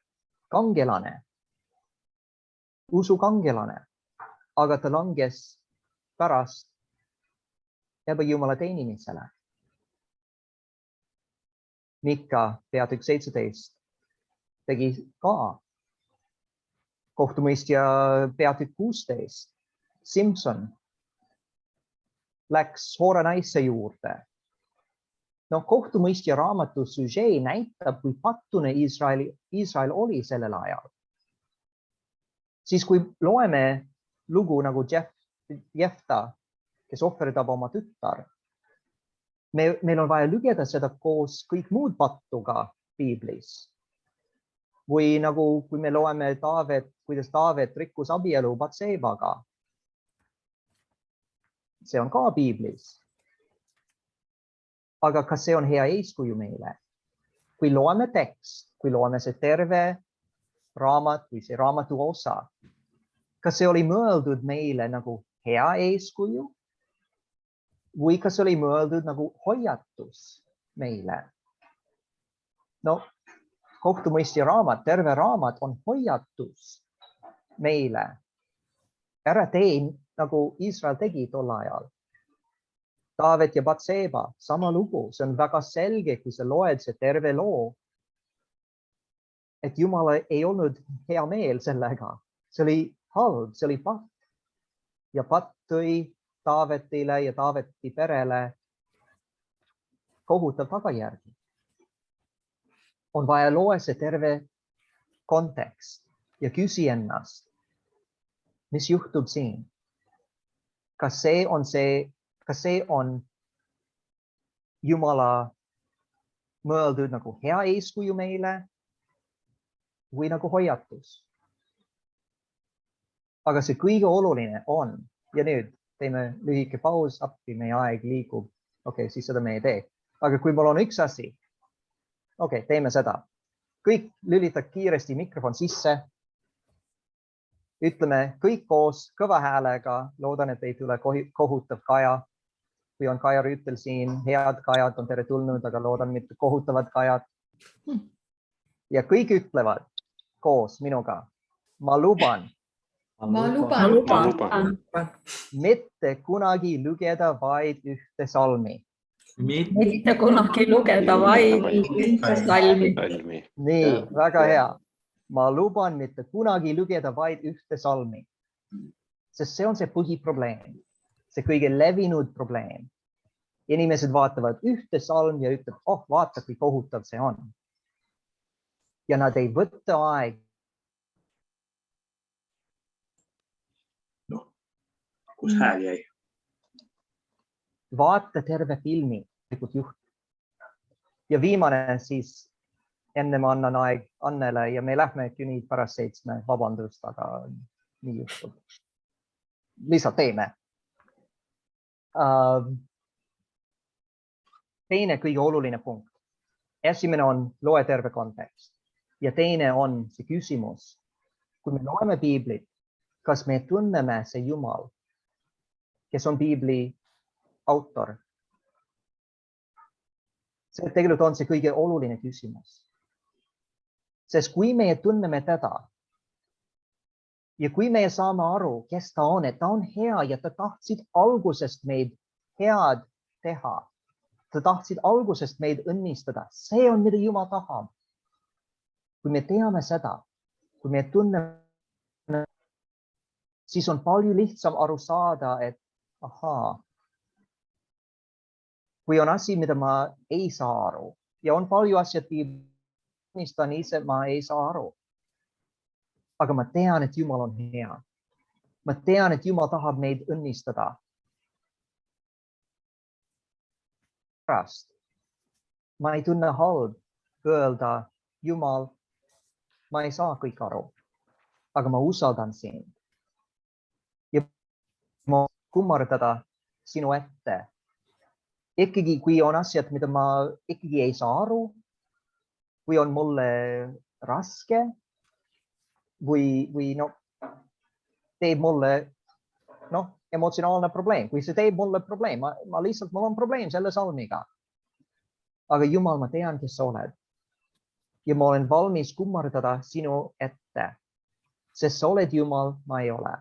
kangelane, usukangelane, aga ta langes pärast ebajumala teenimisele. Mikka peatükk 17 tegi ka. Kohtumõistja peatükk 16. Simson läks Hoora naise juurde. Kohtumõistja raamatu süžee näitab, kui pattune Iisrael oli sellel ajal. Siis kui loeme lugu nagu Jefta, kes ohverdab oma tütar, meil on vaja lugeda seda koos kõik muud pattuga piiblis. Või nagu kui me loeme kuidas Taavet rikkus abielu Batsebaga. See on ka piiblis. Aga kas see on hea eeskuju meile? Kui loeme tekst, kui loeme see terve raamat või see raamatu osa, kas see oli mõeldud meile nagu hea eeskuju? Või kas oli mõeldud nagu hoiatus meile? Kohtumõistja raamat, terve raamat on hoiatus meile. Ära tee nagu Iisrael tegi tol ajal. Taavet ja Batseba, sama lugu, see on väga selge, kui sa loed see terve loo, et Jumal ei olnud hea meel sellega. See oli halb, see oli patt. Ja patt tõi Taavetile ja Taaveti perele kohutav tagajärgi. On vaja loe see terve kontekst ja küsi ennast, mis juhtub siin? Kas see on Jumala mõeldud nagu hea eeskuju meile või nagu hoiatus? Aga see kõige oluline on, ja nüüd teeme lühike paus, appi meie aeg liigub. Okei, siis seda me ei tee. Aga kui mul on üks asi, teeme seda. Kõik lülitab kiiresti mikrofon sisse. Ütleme kõik koos kõva häälega. Loodan, et ei tule kohutav Kaja. Kui on Kaja Rüütel siin, head Kajad on tere tulnud, aga loodan mitte kohutavad Kajad. Ja kõik ütlevad koos minuga. Ma luban. Mitte kunagi lugeda vaid ühte salmi. Mitte kunagi lugeda vaid ühte salmi. Nii, väga hea. Ma luban mitte kunagi lugeda vaid ühte salmi. Sest see on see põhiprobleem. See kõige levinud probleem. Inimesed vaatavad ühte salmi ja ütleb, vaata, kui kohutav see on. Ja nad ei võtta aeg. Kus hääl jäi? Vaata terve filmi juht. Ja viimane siis, enne ma annan aeg Annele ja me lähme kuni pärast 7, vabandust, aga nii juhtub. Lihtsalt teeme. Teine kõige oluline punkt. Esimene on loe terve kontekst. Ja teine on see küsimus. Kui me loeme piiblit, kas me tunneme see Jumal, kes on piibli autor? See tegelikult on see kõige oluline küsimus. Sest kui me tunneme teda ja kui me saame aru, kes ta on, et ta on hea ja ta tahtsid algusest meid head teha. Ta tahtsid algusest meid õnnistada. See on, mida Jumal tahab. Kui me teame seda, kui me tunneme, siis on palju lihtsam aru saada, et ahaa, kui on asi, mida ma ei saa aru ja on palju asjad, tunnistan ise, ma ei saa aru. Aga ma tean, et Jumal on hea. Ma tean, et Jumal tahab meid õnnistada. Pärast ma ei tunne halb öelda, Jumal, ma ei saa kõik aru, aga ma usaldan sind. Ja ma kummardada sinu ette. Ikkagi, kui on asjad, mida ma ikkagi ei saa aru, kui on mulle raske või teeb mulle emotsionaalne probleem. Kui see teeb mulle probleem, ma lihtsalt, mul on probleem selle salmiga. Aga Jumal, ma tean, kes sa oled. Ja ma olen valmis kummardada sinu ette. Sest sa oled Jumal, ma ei ole.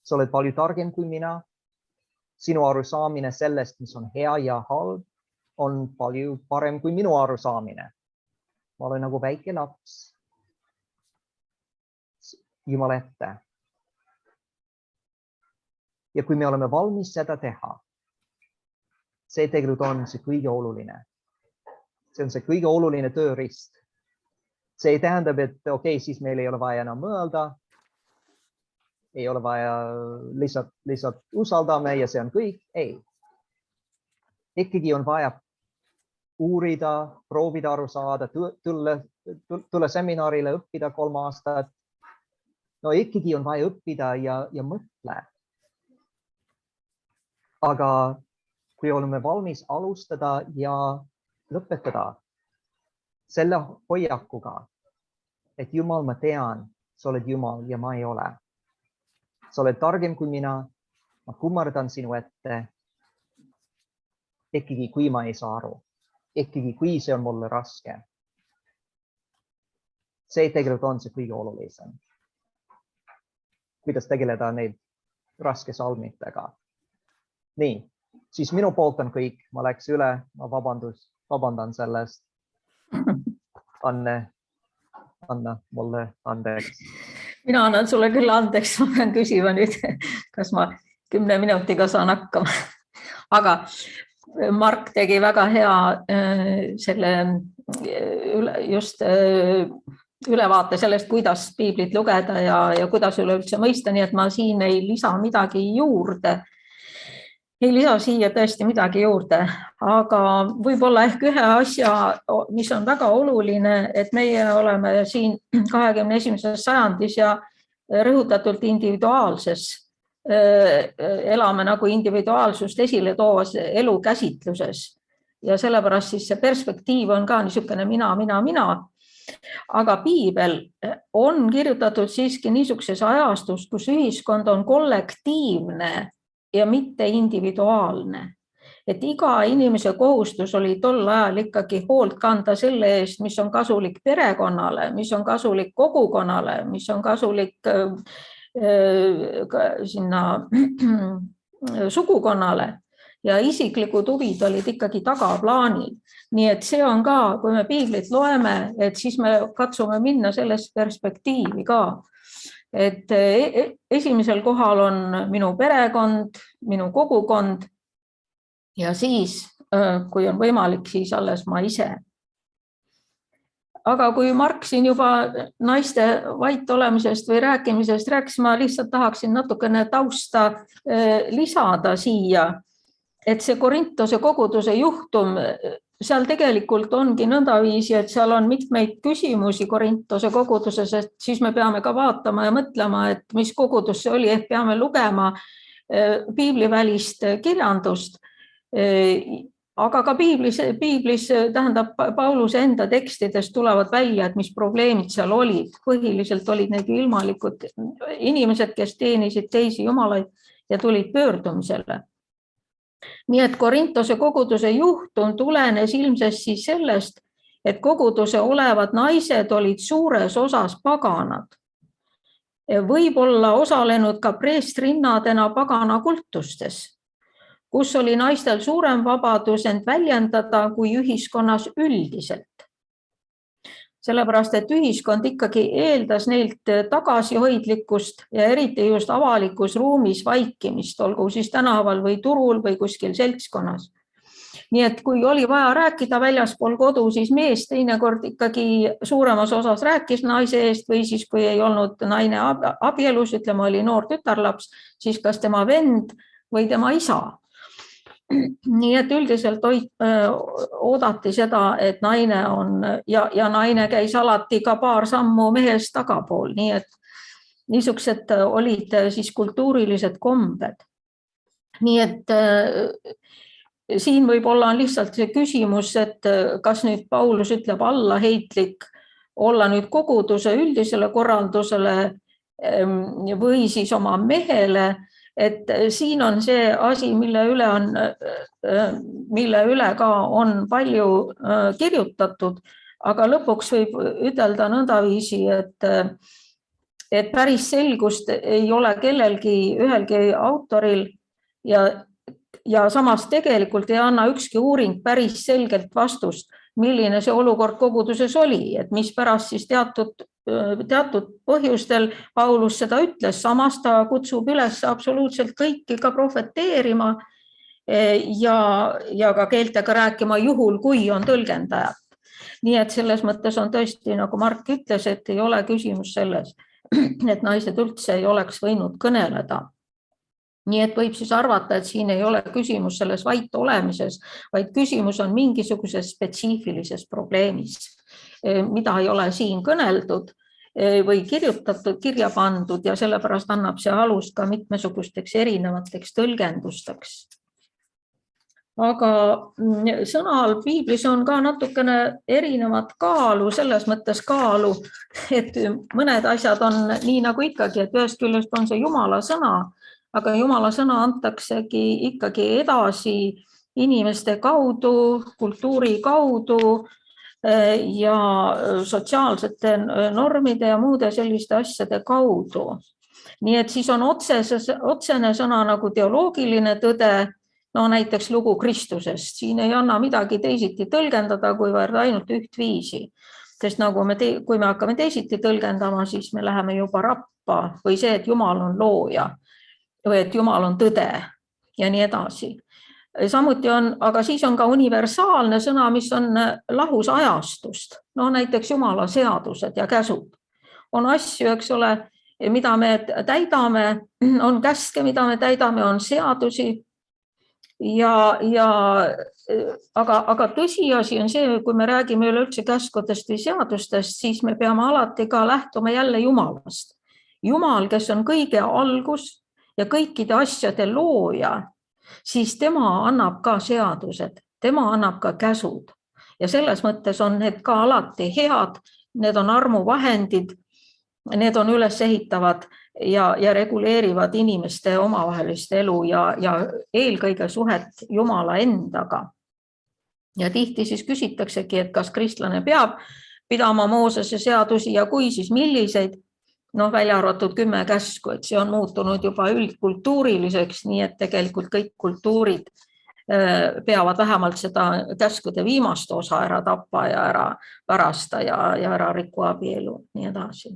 Sa oled palju targem kui mina. Sinu arusaamine sellest, mis on hea ja halb, on palju parem kui minu arusaamine. Ma olen nagu väike laps. Jumal ette. Ja kui me oleme valmis seda teha, see tegelikult on see kõige oluline. See on see kõige oluline tööriist. See ei tähendab, et okei, siis meil ei ole vaja enam mõelda. Ei ole vaja lihtsalt usaldame ja see on kõik. Ei. Ikkagi on vaja uurida, proovida aru saada, tulla seminarile, õppida 3 aastat. No ikkagi on vaja õppida ja mõtle. Aga kui oleme valmis alustada ja lõpetada selle hoiakuga, et Jumal, ma tean, sa oled Jumal ja ma ei ole. Sa oled targem kui mina, ma kummardan sinu ette, ikkagi kui ma ei saa aru, ikkagi kui see on mulle raske. See tegelikult on see kõige olulisem. Kuidas tegeleda neid raske salmitega. Nii, siis minu poolt on kõik, ma läks üle, ma vabandan sellest. Anna mulle andeks. Mina annan sulle küll andeks, ma pean küsima nüüd, kas ma 10 minutiga saan hakkama. Aga Mark tegi väga hea selle just ülevaate sellest, kuidas piiblit lugeda ja kuidas üleüldse mõista, nii et ma siin ei lisa midagi juurde. Ei lisa siia tõesti midagi juurde, aga võib-olla ehk ühe asja, mis on väga oluline, et meie oleme siin 21. sajandis ja rõhutatult individuaalses, elame nagu individuaalsust esile toovas elukäsitluses ja sellepärast siis see perspektiiv on ka niisugune mina. Aga piibel on kirjutatud siiski niisuguses ajastus, kus ühiskond on kollektiivne ja mitte individuaalne. Et iga inimese kohustus oli tol ajal ikkagi hoolt kanda selle eest, mis on kasulik perekonnale, mis on kasulik kogukonnale, mis on kasulik sinna sugukonnale ja isiklikud huvid olid ikkagi tagaplaanil. Nii et see on ka, kui me piiblit loeme, et siis me katsume minna sellest perspektiivi ka. Et esimesel kohal on minu perekond, minu kogukond ja siis, kui on võimalik, siis alles ma ise. Aga kui Mark siin juba naiste vait olemisest või rääkimisest rääkis, ma lihtsalt tahaksin natukene tausta lisada siia, et see Korintose koguduse juhtum, seal tegelikult ongi nõndaviisi, et seal on mitmeid küsimusi Korintose koguduses, et siis me peame ka vaatama ja mõtlema, et mis kogudus see oli, ehk peame lugema piiblivälist kirjandust. Aga ka piiblis tähendab Pauluse enda tekstidest tulevad välja, et mis probleemid seal olid. Põhiliselt olid need ilmalikud inimesed, kes teenisid teisi jumalaid ja tulid pöördumisele. Nii et Korintose koguduse juhtum tulenes ilmselt siis sellest, et koguduse olevad naised olid suures osas paganad. Võib-olla osalenud ka preestrinnadena pagana kultustes, kus oli naistel suurem vabadus end väljendada kui ühiskonnas üldiselt. Sellepärast, et ühiskond ikkagi eeldas neilt tagasihoidlikkust ja eriti just avalikus ruumis vaikimist, olgu siis tänaval või turul või kuskil seltskonnas. Nii et kui oli vaja rääkida väljaspool kodu, siis mees teinekord ikkagi suuremas osas rääkis naise eest või siis, kui ei olnud naine abielus, ütleme, oli noor tütarlaps, siis kas tema vend või tema isa. Nii et üldiselt oodati seda, et naine on ja naine käis alati ka paar sammu mehest tagapool, nii et niisugused olid siis kultuurilised kombed. Nii et siin võib-olla on lihtsalt see küsimus, et kas nüüd Paulus ütleb allaheitlik olla nüüd koguduse üldisele korraldusele või siis oma mehele. Et siin on see asi, mille üle ka on palju kirjutatud, aga lõpuks võib ütelda nõndaviisi, et päris selgust ei ole kellelgi, ühelgi autoril ja samas tegelikult ei anna ükski uuring päris selgelt vastust, milline see olukord koguduses oli, et mis pärast siis teatud põhjustel Paulus seda ütles, samas ta kutsub üles absoluutselt kõiki ka profeteerima ja ka keeltega rääkima juhul, kui on tõlgendajad. Nii et selles mõttes on tõesti, nagu Mark ütles, et ei ole küsimus selles, et naised üldse ei oleks võinud kõneleda. Nii et võib siis arvata, et siin ei ole küsimus selles vait olemises, vaid küsimus on mingisuguses spetsiifilises probleemis, mida ei ole siin kõneldud või kirjutatud, kirja pandud ja sellepärast annab see alust ka mitmesugusteks erinevateks tõlgendusteks. Aga sõnal piiblis on ka natukene erinevat kaalu, selles mõttes kaalu, et mõned asjad on nii nagu ikkagi, et ühest küljest on see Jumala sõna, aga Jumala sõna antaksegi ikkagi edasi inimeste kaudu, kultuuri kaudu ja sotsiaalsete normide ja muude selliste asjade kaudu. Nii et siis on otsene sõna nagu teoloogiline tõde, no näiteks lugu Kristusest. Siin ei anna midagi teisiti tõlgendada, kuivõrd ainult üht viisi. Sest nagu kui me hakkame teisiti tõlgendama, siis me läheme juba rappa või see, et Jumal on looja või et Jumal on tõde ja nii edasi. Samuti on, aga siis on ka universaalne sõna, mis on lahus ajastust. No näiteks Jumala seadused ja käsud. On asju, eks ole, mida me täidame, on käske, mida me täidame, on seadusi. Aga tõsiasi on see, kui me räägime üleüldse käskudest või seadustest, siis me peame alati ka lähtuma jälle Jumalast. Jumal, kes on kõige algus ja kõikide asjade looja, siis tema annab ka seadused, tema annab ka käsud. Ja selles mõttes on need ka alati head, need on armuvahendid, need on üles ehitavad ja reguleerivad inimeste omavahelist elu ja eelkõige suhet Jumala endaga. Ja tihti siis küsitaksegi, et kas kristlane peab pidama Moosese seadusi ja kui, siis milliseid, välja arvatud 10 käsku, et see on muutunud juba üldkultuuriliseks, nii et tegelikult kõik kultuurid peavad vähemalt seda käskude viimast osa ära tappa ja ära varasta ja ära rikku abielu, nii edasi.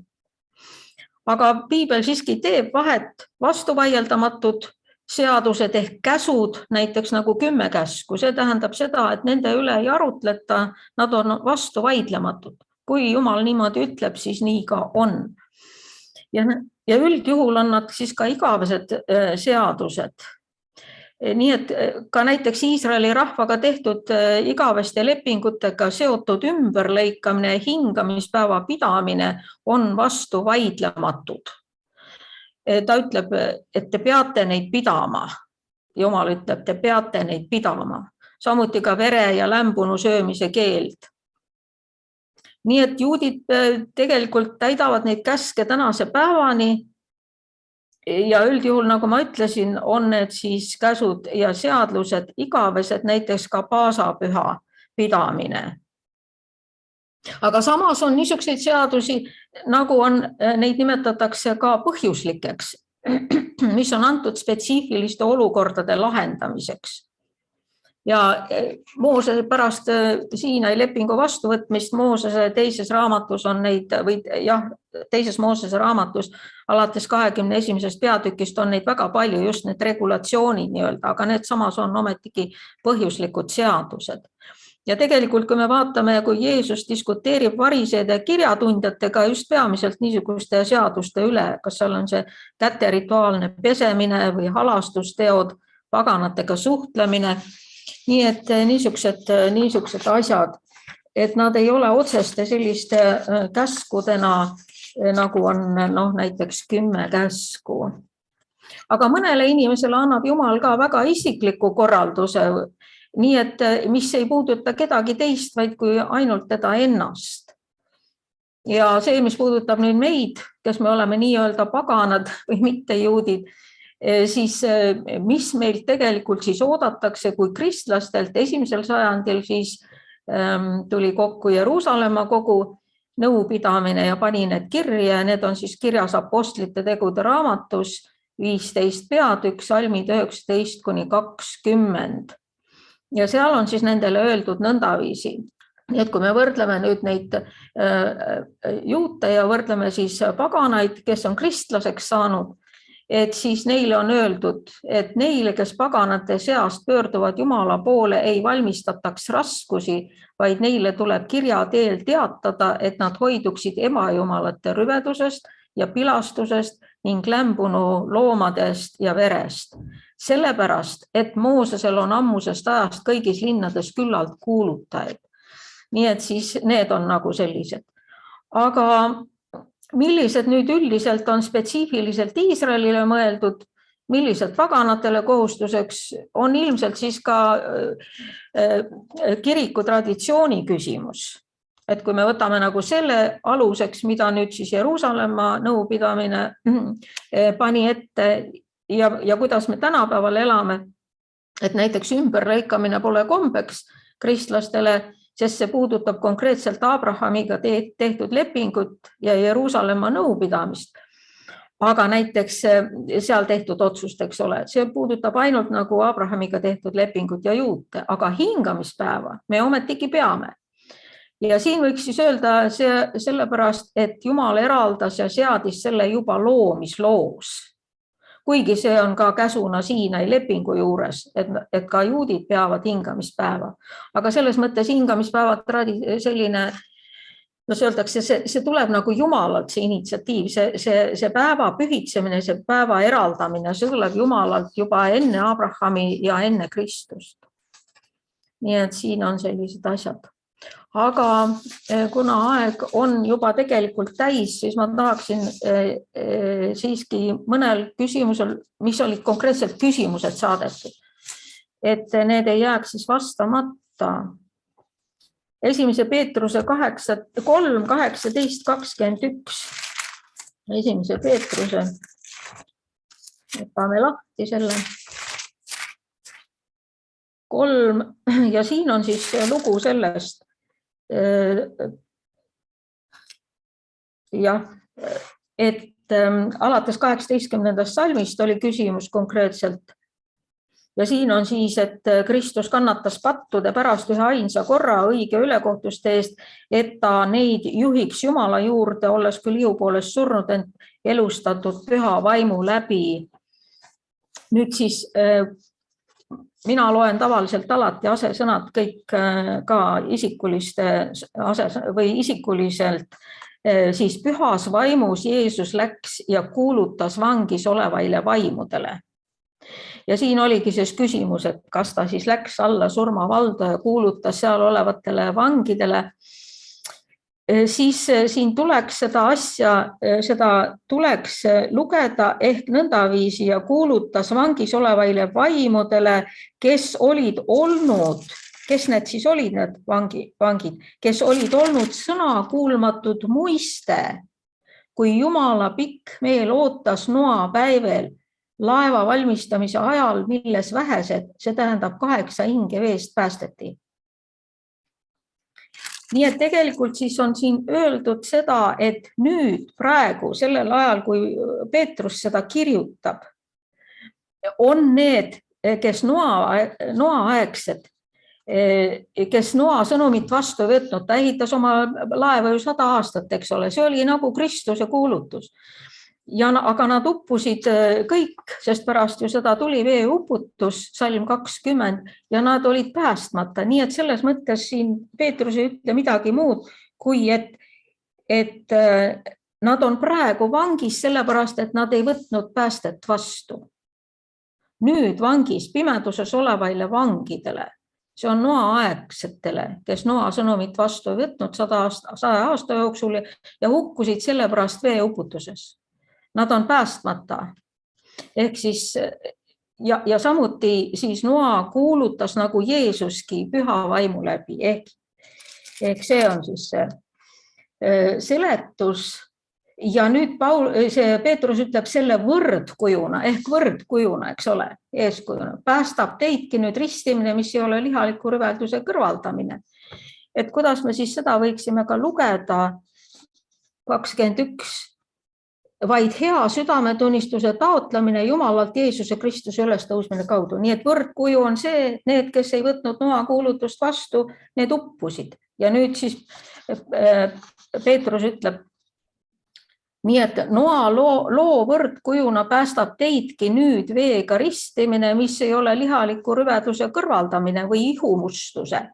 Aga piibel siiski teeb vahet vastuvaieldamatud seadused ehk käsud, näiteks nagu 10 käsku. See tähendab seda, et nende üle ei arutleta, nad on vastuvaidlematud. Kui Jumal niimoodi ütleb, siis nii ka on. Ja üldjuhul on nad siis ka igavesed seadused. Nii et ka näiteks Iisraeli rahvaga tehtud igaveste lepingutega seotud ümberlõikamine ja hingamispäeva pidamine on vastuvaidlematud. Ta ütleb, et te peate neid pidama. Jumal ütleb, te peate neid pidama. Samuti ka vere ja lämbunu söömise keeld. Nii et juudid tegelikult täidavad neid käske tänase päevani ja üldjuhul, nagu ma ütlesin, on need siis käsud ja seadlused igavesed, näiteks ka paasapüha pidamine. Aga samas on niisuguseid seadusi, nagu on, neid nimetatakse ka põhjuslikeks, mis on antud spetsiifiliste olukordade lahendamiseks. Ja Moosese pärast Siinai lepingu vastuvõtmist Moosese teises raamatus on neid, või jah, teises Moosese raamatus alates 21. peatükist on neid väga palju, just need regulatsioonid nii-öelda, aga need samas on ometigi põhjuslikud seadused. Ja tegelikult, kui me vaatame, kui Jeesus diskuteerib variseide kirjatundjatega just peamiselt niisuguste seaduste üle, kas seal on see käte rituaalne pesemine või halastusteod, paganatega suhtlemine, nii et niisugused asjad, et nad ei ole otseste selliste käskudena, nagu on näiteks 10 käsku. Aga mõnele inimesele annab Jumal ka väga isikliku korralduse, nii et mis ei puuduta kedagi teist, vaid kui ainult teda ennast. Ja see, mis puudutab nüüd meid, kes me oleme nii-öelda paganad või mitte juudid, siis mis meilt tegelikult siis oodatakse, kui kristlastelt esimesel sajandil siis tuli kokku Jeruusalemma kogu nõupidamine ja pani need kirja. Need on siis kirjas Apostlite tegude raamatus 15 peatükk, salmid 19–20. Ja seal on siis nendele öeldud nõndaviisi. Nii et kui me võrdleme nüüd neid juute ja võrdleme siis paganaid, kes on kristlaseks saanud, et siis neile on öeldud, et neile, kes paganate seast pöörduvad Jumala poole, ei valmistataks raskusi, vaid neile tuleb kirja teel teatada, et nad hoiduksid ebajumalate rüvedusest ja pilastusest ning lämbunu loomadest ja verest. Sellepärast, et Moosesel on ammusest ajast kõigis linnades küllalt kuulutajaid. Nii et siis need on nagu sellised. Aga millised nüüd üldiselt on spetsiifiliselt Iisraelile mõeldud, millised paganatele kohustuseks, on ilmselt siis ka kiriku traditsiooni küsimus. Et kui me võtame nagu selle aluseks, mida nüüd siis Jeruusalemma nõupidamine pani ette ja kuidas me tänapäeval elame, et näiteks ümberlõikamine pole kombeks kristlastele, sest see puudutab konkreetselt Abrahamiga tehtud lepingut ja Jeruusalemma nõupidamist. Aga näiteks seal tehtud otsust, eks ole, see puudutab ainult nagu Abrahamiga tehtud lepingut ja juute, aga hingamispäeva me ometigi peame. Ja siin võiks siis öelda sellepärast, et Jumal eraldas ja seadis selle juba loomisloos. Kuigi see on ka käsuna Siinai lepingu juures, et ka juudid peavad hingamispäeva. Aga selles mõttes hingamispäevad selline, see öeldakse, see tuleb nagu Jumalalt see initsiatiiv, see päeva pühitsemine, see päeva eraldamine, see tuleb Jumalalt juba enne Abrahami ja enne Kristust. Nii et siin on sellised asjad. Aga kuna aeg on juba tegelikult täis, siis ma tahaksin siiski mõnel küsimusel, mis olid konkreetselt küsimused saadetud, et need ei jääks siis vastamata. 1. Peetruse 3, 18, 21. 1. Peetruse, võtame lahti selle 3 ja siin on siis lugu sellest, jah, et alates 18. salmist oli küsimus konkreetselt ja siin on siis, et Kristus kannatas pattude pärast ühe ainsa korra õige ülekohtuste eest, et ta neid juhiks Jumala juurde, olles küll ihu poolest surnud, ent elustatud püha vaimu läbi. Nüüd siis mina loen tavaliselt alati asesõnad kõik ka isikuliselt, siis pühas vaimus Jeesus läks ja kuulutas vangis olevaile vaimudele. Ja siin oligi siis küsimus, et kas ta siis läks alla surmavalda ja kuulutas seal olevatele vangidele. Siis siin tuleks seda tuleks lugeda ehk nõndaviisi ja kuulutas vangis olevaile vaimudele, kes olid olnud, kes need siis olid need vangid, kes olid olnud sõnakuulmatud muiste kui Jumala pikk meel ootas Noa päevel laeva valmistamise ajal, milles vähesed, see tähendab 8 hinge veest päästeti. Nii et tegelikult siis on siin öeldud seda, et nüüd praegu sellel ajal, kui Peetrus seda kirjutab, on need, kes Noa aegsed, kes Noa sõnumit vastu võtnud, ta ehitas oma laeva ju 100 aastat, eks ole, see oli nagu Kristuse kuulutus. Aga nad uppusid kõik, sest pärast ju seda tuli veeuputus, salm 20, ja nad olid päästmata. Nii et selles mõttes siin Peetrus ei ütle midagi muud, kui et nad on praegu vangis sellepärast, et nad ei võtnud päästet vastu. Nüüd vangis pimeduses olevaile vangidele, see on Noa aegsetele, kes Noa sõnumit vastu ei võtnud 100 aasta jooksul ja hukkusid sellepärast veeuputuses. Nad on päästmata. Ehk siis, ja samuti siis Noa kuulutas nagu Jeesuski püha vaimu läbi. Ehk see on siis seletus. Ja nüüd Peetrus ütleb selle võrdkujuna, ehk võrdkujuna, eks ole, eeskujuna. Päästab teidki nüüd ristimine, mis ei ole lihaliku rüvelduse kõrvaldamine. Et kuidas me siis seda võiksime ka lugeda 21. Vaid hea südametunnistuse taotlemine Jumalalt Jeesuse Kristuse ülestõusmine kaudu. Nii et võrdkuju on see, need, kes ei võtnud Noa kuulutust vastu, need uppusid. Ja nüüd siis Peetrus ütleb, nii et Noa loo võrdkujuna päästab teidki nüüd veega ristimine, mis ei ole lihaliku rüvedluse kõrvaldamine või ihumustuse,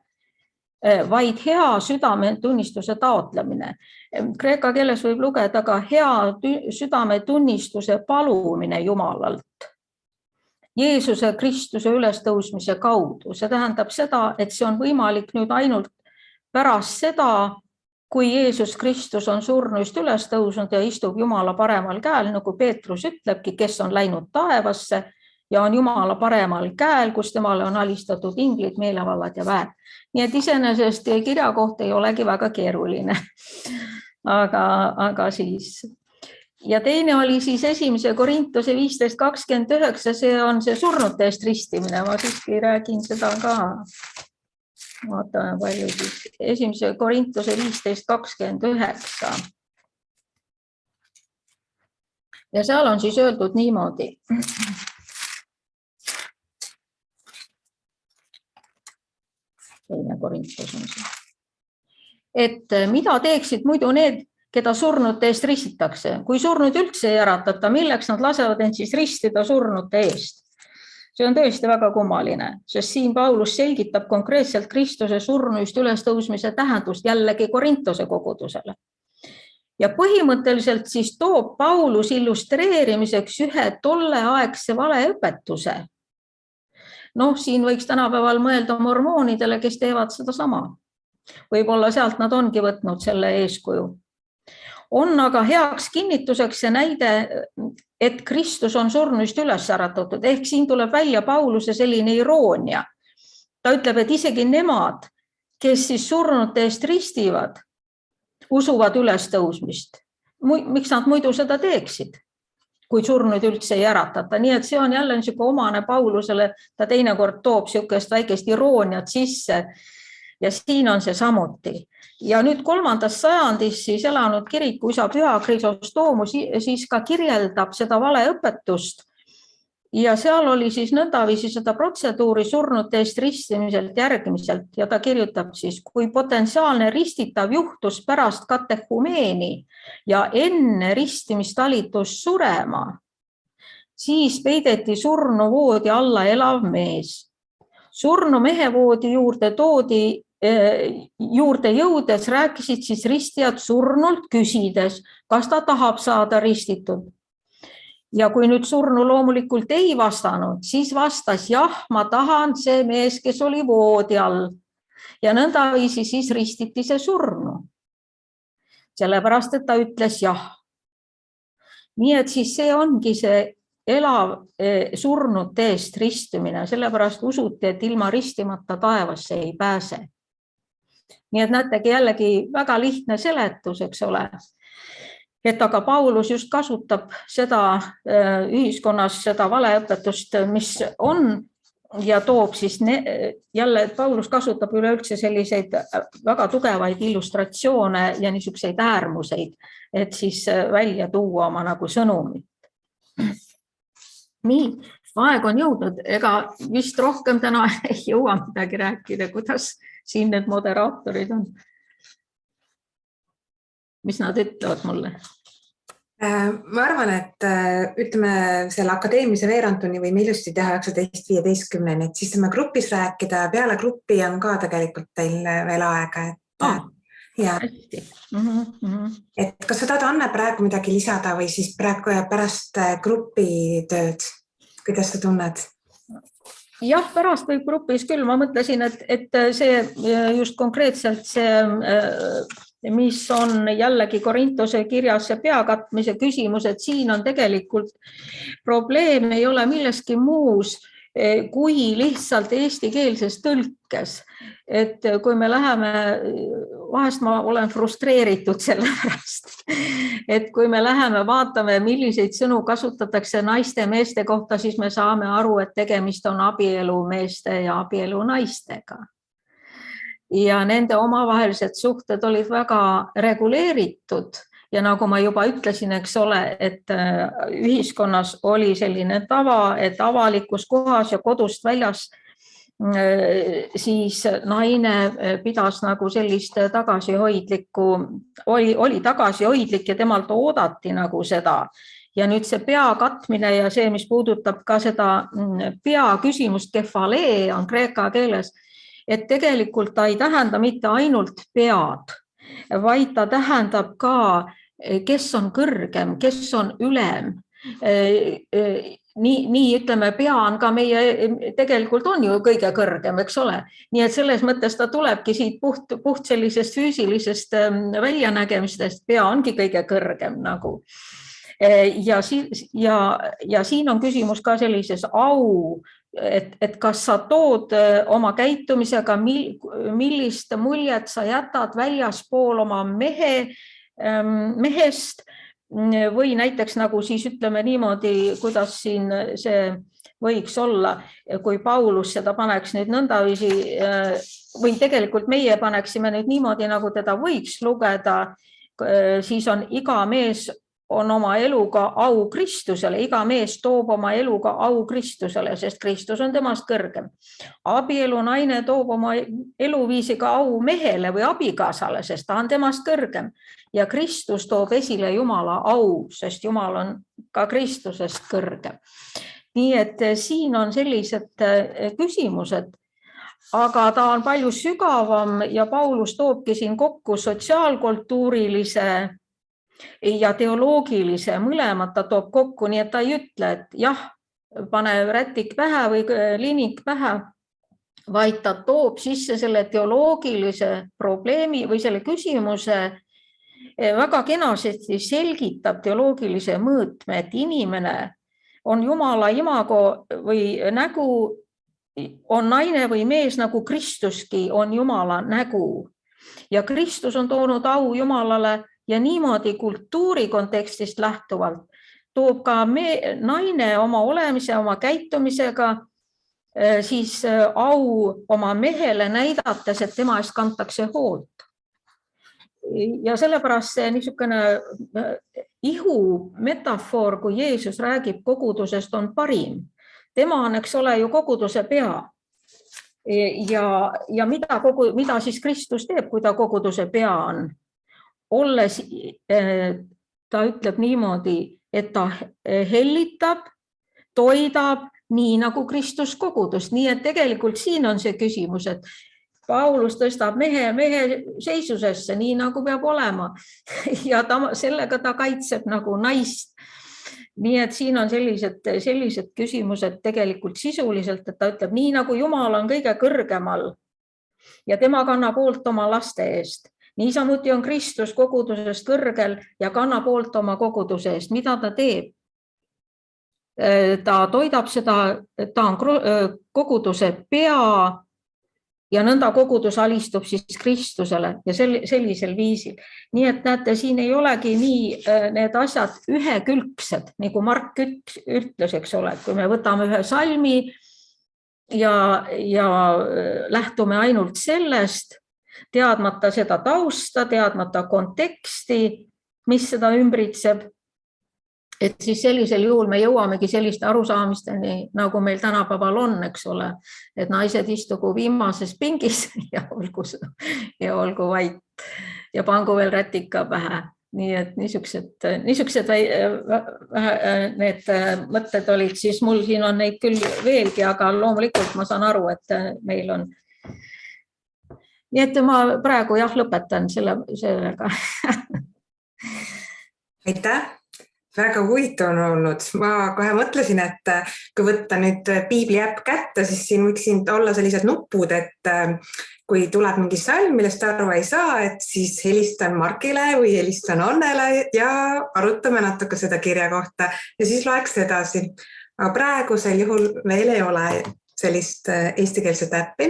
vaid hea südametunnistuse taotlemine. Kreeka keeles võib lugeda ka hea südametunnistuse palumine Jumalalt Jeesuse Kristuse ülestõusmise kaudu. See tähendab seda, et see on võimalik nüüd ainult pärast seda, kui Jeesus Kristus on surnuist üles tõusnud ja istub Jumala paremal käel, nagu Peetrus ütlebki, kes on läinud taevasse ja on Jumala paremal käel, kus temale on alistatud inglid, meelevallad ja väed. Nii et iseenesest kirja koht ei olegi väga keeruline. Aga siis. Ja teine oli siis 1. Korintuse 15:29, see on see surnute eest ristimine. Ma siiski räägin seda ka. Vaatame palju siis. 1. Korintuse 15:29. Ja seal on siis öeldud niimoodi. Teine Korintus on see. Et mida teeksid muidu need, keda surnute eest ristitakse? Kui surnud üldse ei äratata, milleks nad lasevad end siis ristida surnute eest? See on tõesti väga kummaline, sest siin Paulus selgitab konkreetselt Kristuse surnuist ülestõusmise tähendust jällegi Korintuse kogudusele. Ja põhimõtteliselt siis toob Paulus illustreerimiseks ühe tolleaegse valeõpetuse. Siin võiks tänapäeval mõelda mormoonidele, kes teevad seda sama. Võib-olla sealt nad ongi võtnud selle eeskuju. On aga heaks kinnituseks see näide, et Kristus on surnuist üles äratatud. Ehk siin tuleb välja Pauluse selline iroonia. Ta ütleb, et isegi nemad, kes siis surnute eest ristivad, usuvad ülestõusmist. Miks nad muidu seda teeksid, kui surnud üldse ei äratata? Nii et see on jälle niisugune omane Paulusele, ta teinekord toob niisugust väikest irooniat sisse ja siin on see samuti. Ja nüüd 3. sajandis siis elanud kiriku isa Püha Krisostoomus siis ka kirjeldab seda valeõpetust ja seal oli siis nõndaviisi seda protseduuri surnute eest ristimiselt järgimiselt ja ta kirjutab siis, kui potentsiaalne ristitav juhtus pärast katehumeeni ja enne ristimistalitus surema, siis peideti surnu voodi alla elav mees. Surnu mehe voodi juurde jõudes rääkisid siis ristijad surnult küsides, kas ta tahab saada ristitud. Ja kui nüüd surnu loomulikult ei vastanud, siis vastas, jah, ma tahan see mees, kes oli voodi all. Ja nõndaviisi siis ristiti see surnu. Sellepärast, et ta ütles jah. Nii et siis see ongi see elav surnute eest ristimine, sellepärast usuti, et ilma ristimata taevasse ei pääse. Nii et näetegi jällegi väga lihtne seletus, eks ole. et aga Paulus just kasutab seda ühiskonnas seda valeõpetust, mis on ja toob siis jälle, et Paulus kasutab üleüldse selliseid väga tugevaid illustratsioone ja niisuguseid äärmuseid, et siis välja tuua oma nagu sõnumit. Nii, aeg on jõudnud, ega vist rohkem täna ei jõua midagi rääkida, kuidas siin need moderaatorid on. Mis nad ütlevad mulle? Ma arvan, et ütleme selle akadeemilise veerandtunni võime ilusti teha 19.15, et siis saame grupis rääkida. Peale gruppi on ka tegelikult teil veel aega. Et kas sa tahad, Anne, praegu midagi lisada või siis praegu pärast grupi tööd? Kuidas sa tunned? Jah, pärast võib grupis küll. Ma mõtlesin, et see just konkreetselt see, mis on jällegi Korintuse kirjas see peakatmise küsimus, et siin on tegelikult probleem ei ole milleski muus kui lihtsalt eestikeelses tõlkes. Et kui me läheme, vahest ma olen frustreeritud selle pärast, et kui me läheme vaatame, milliseid sõnu kasutatakse naiste meeste kohta, siis me saame aru, et tegemist on abielu meeste ja abielu naistega. Ja nende omavahelised suhted olid väga reguleeritud ja nagu ma juba ütlesin, eks ole, et ühiskonnas oli selline tava, et avalikus kohas ja kodust väljas siis naine pidas nagu sellist tagasihoidlikku, oli tagasihoidlik ja temalt oodati nagu seda. Ja nüüd see pea katmine ja see, mis puudutab ka seda pea küsimust, kefalee on kreeka keeles, et tegelikult ta ei tähenda mitte ainult pead, vaid ta tähendab ka, kes on kõrgem, kes on ülem. Nii ütleme, pea on ka meie, tegelikult on ju kõige kõrgem, eks ole. Nii et selles mõttes ta tulebki siit puht sellisest füüsilisest väljanägemistest, pea ongi kõige kõrgem nagu. Ja siin on küsimus ka sellises au, et kas sa tood oma käitumisega, millist muljet sa jätad väljaspool oma mehest või näiteks nagu siis ütleme niimoodi, kuidas siin see võiks olla, kui Paulus seda paneks nüüd nõndaviisi või tegelikult meie paneksime nüüd niimoodi, nagu teda võiks lugeda, siis on iga mees on oma eluga au Kristusele, iga mees toob oma eluga au Kristusele, sest Kristus on temast kõrgem. Abielu naine toob oma eluviisiga au mehele või abikaasale, sest ta on temast kõrgem. Ja Kristus toob esile Jumala au, sest Jumal on ka Kristusest kõrgem. Nii et siin on sellised küsimused, aga ta on palju sügavam ja Paulus toobki siin kokku sotsiaalkultuurilise ja teoloogilise, mõlemad ta toob kokku, nii et ta ei ütle, et jah, pane rätik pähe või linik pähe, vaid ta toob sisse selle teoloogilise probleemi või selle küsimuse, väga kenasti selgitab teoloogilise mõõtme, et inimene on Jumala imago või nägu, on naine või mees nagu Kristuski on Jumala nägu. Ja Kristus on toonud au Jumalale ja niimoodi kultuuri kontekstist lähtuvalt toob ka naine oma olemise, oma käitumisega siis au oma mehele näidates, et tema eest kantakse hoolt. Ja sellepärast see niisugune ihu metafoor, kui Jeesus räägib kogudusest, on parim. Tema on, eks ole, ju koguduse pea. Ja mida siis Kristus teeb, kui ta koguduse pea on? Olles, ta ütleb niimoodi, et ta hellitab, toidab nii nagu Kristus kogudust. Nii et tegelikult siin on see küsimus, et Paulus tõstab mehe seisusesse, nii nagu peab olema. Ja sellega ta kaitseb nagu naist. Nii et siin on sellised küsimused tegelikult sisuliselt, et ta ütleb nii nagu Jumal on kõige kõrgemal ja tema kannab hoolt oma laste eest. Niisamuti on Kristus kogudusest kõrgel ja kannab hoolt oma koguduse eest. Mida ta teeb? Ta toidab seda, ta on koguduse pea ja nõnda kogudus alistub siis Kristusele ja sellisel viisil. Nii et näete, siin ei olegi nii need asjad ühekülgsed, nagu Mark ütles, eks ole, kui me võtame ühe salmi ja lähtume ainult sellest, teadmata seda tausta, teadmata konteksti, mis seda ümbritseb, et siis sellisel juhul me jõuamegi selliste arusaamisteni, nagu meil tänapäeval on, eks ole, et naised istugu viimases pingis ja olgu vait ja pangu veel rätika pähe. Nii et niisugused need mõtted olid, siis mul siin on neid küll veelgi, aga loomulikult ma saan aru, et meil on. Nii et ma praegu lõpetan sellega. Aitäh! Väga huvitav on olnud. Ma kohe mõtlesin, et kui võtta nüüd Piibli äpp kätte, siis siin võiksin olla sellised nupud, et kui tuleb mingi salm, millest aru ei saa, et siis helistan Markile või helistan Annele ja arutame natuke seda kirja kohta ja siis loeks edasi. Aga praegusel juhul veel ei ole sellist eestikeelset äppi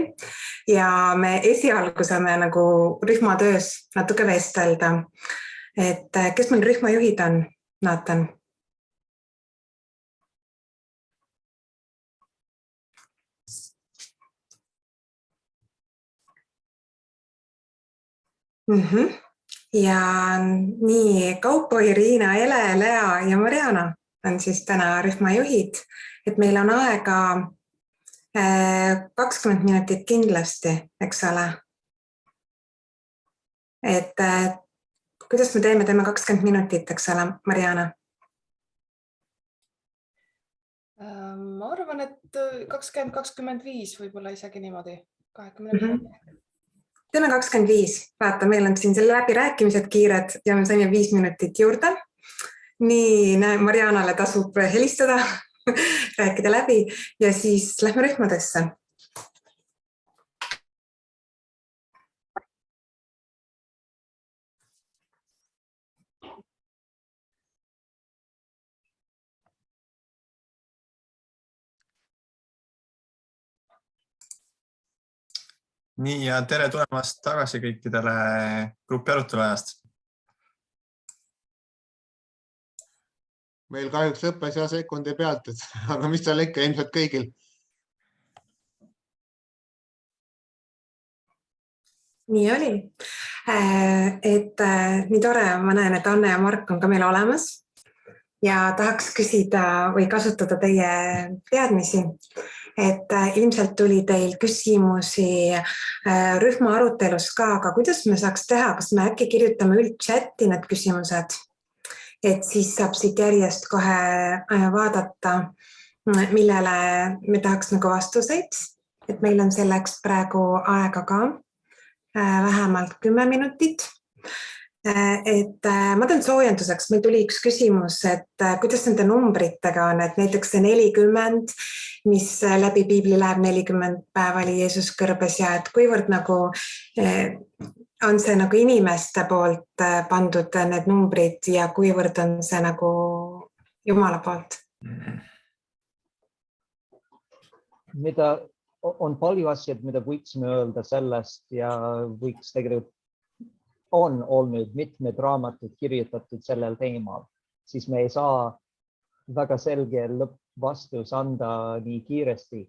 ja me esialgu saame nagu rühmatöös natuke vestelda. Et kes meil rühmajuhid on? Nathan. Ja nii Kaupo, Irina, Ele, Lea ja Mariana on siis täna rühmajuhid, et meil on aega 20 minutit kindlasti, eks ole. Et kuidas me teeme 20 minutit, eks ole, Mariana? Ma arvan, et 20-25 võib-olla isegi niimoodi. 20 minutit. Teeme 25. Vaata, meil on siin selle läbirääkimised kiired ja me saime 5 minutit juurde. Nii, Marianale tasub helistada, rääkida läbi ja siis lähme rühmadesse. Nii ja tere tulemast tagasi kõikidele grupi arutelu ajast. Meil kahjuks lõppes ja sekundi pealt, aga mis seal ikka ilmselt kõigil? Nii oli. Et nii tore, ma näen, et Anne ja Mark on ka meil olemas ja tahaks küsida või kasutada teie teadmisi. Et ilmselt tuli teil küsimusi rühma arutelus ka, aga kuidas me saaks teha, kas me äkki kirjutame üldchatti need küsimused, et siis saab siit järjest kohe vaadata, millele me tahaks nagu vastuseid, et meil on selleks praegu aega ka vähemalt 10 minutit. Et ma teen soojenduseks, meil tuli üks küsimus, et kuidas nende numbritega on, et näiteks see 40, mis läbi Piibli läheb 40 päeva oli Jeesus kõrbes ja et kuivõrd nagu on see nagu inimeste poolt pandud need numbrid ja kuivõrd on see nagu Jumala poolt? Mida on palju asjad, mida võiksime öelda sellest ja võiks tegelikult on olnud mitmed raamatud kirjutatud sellel teemal, siis me ei saa väga selge lõppvastus anda nii kiiresti.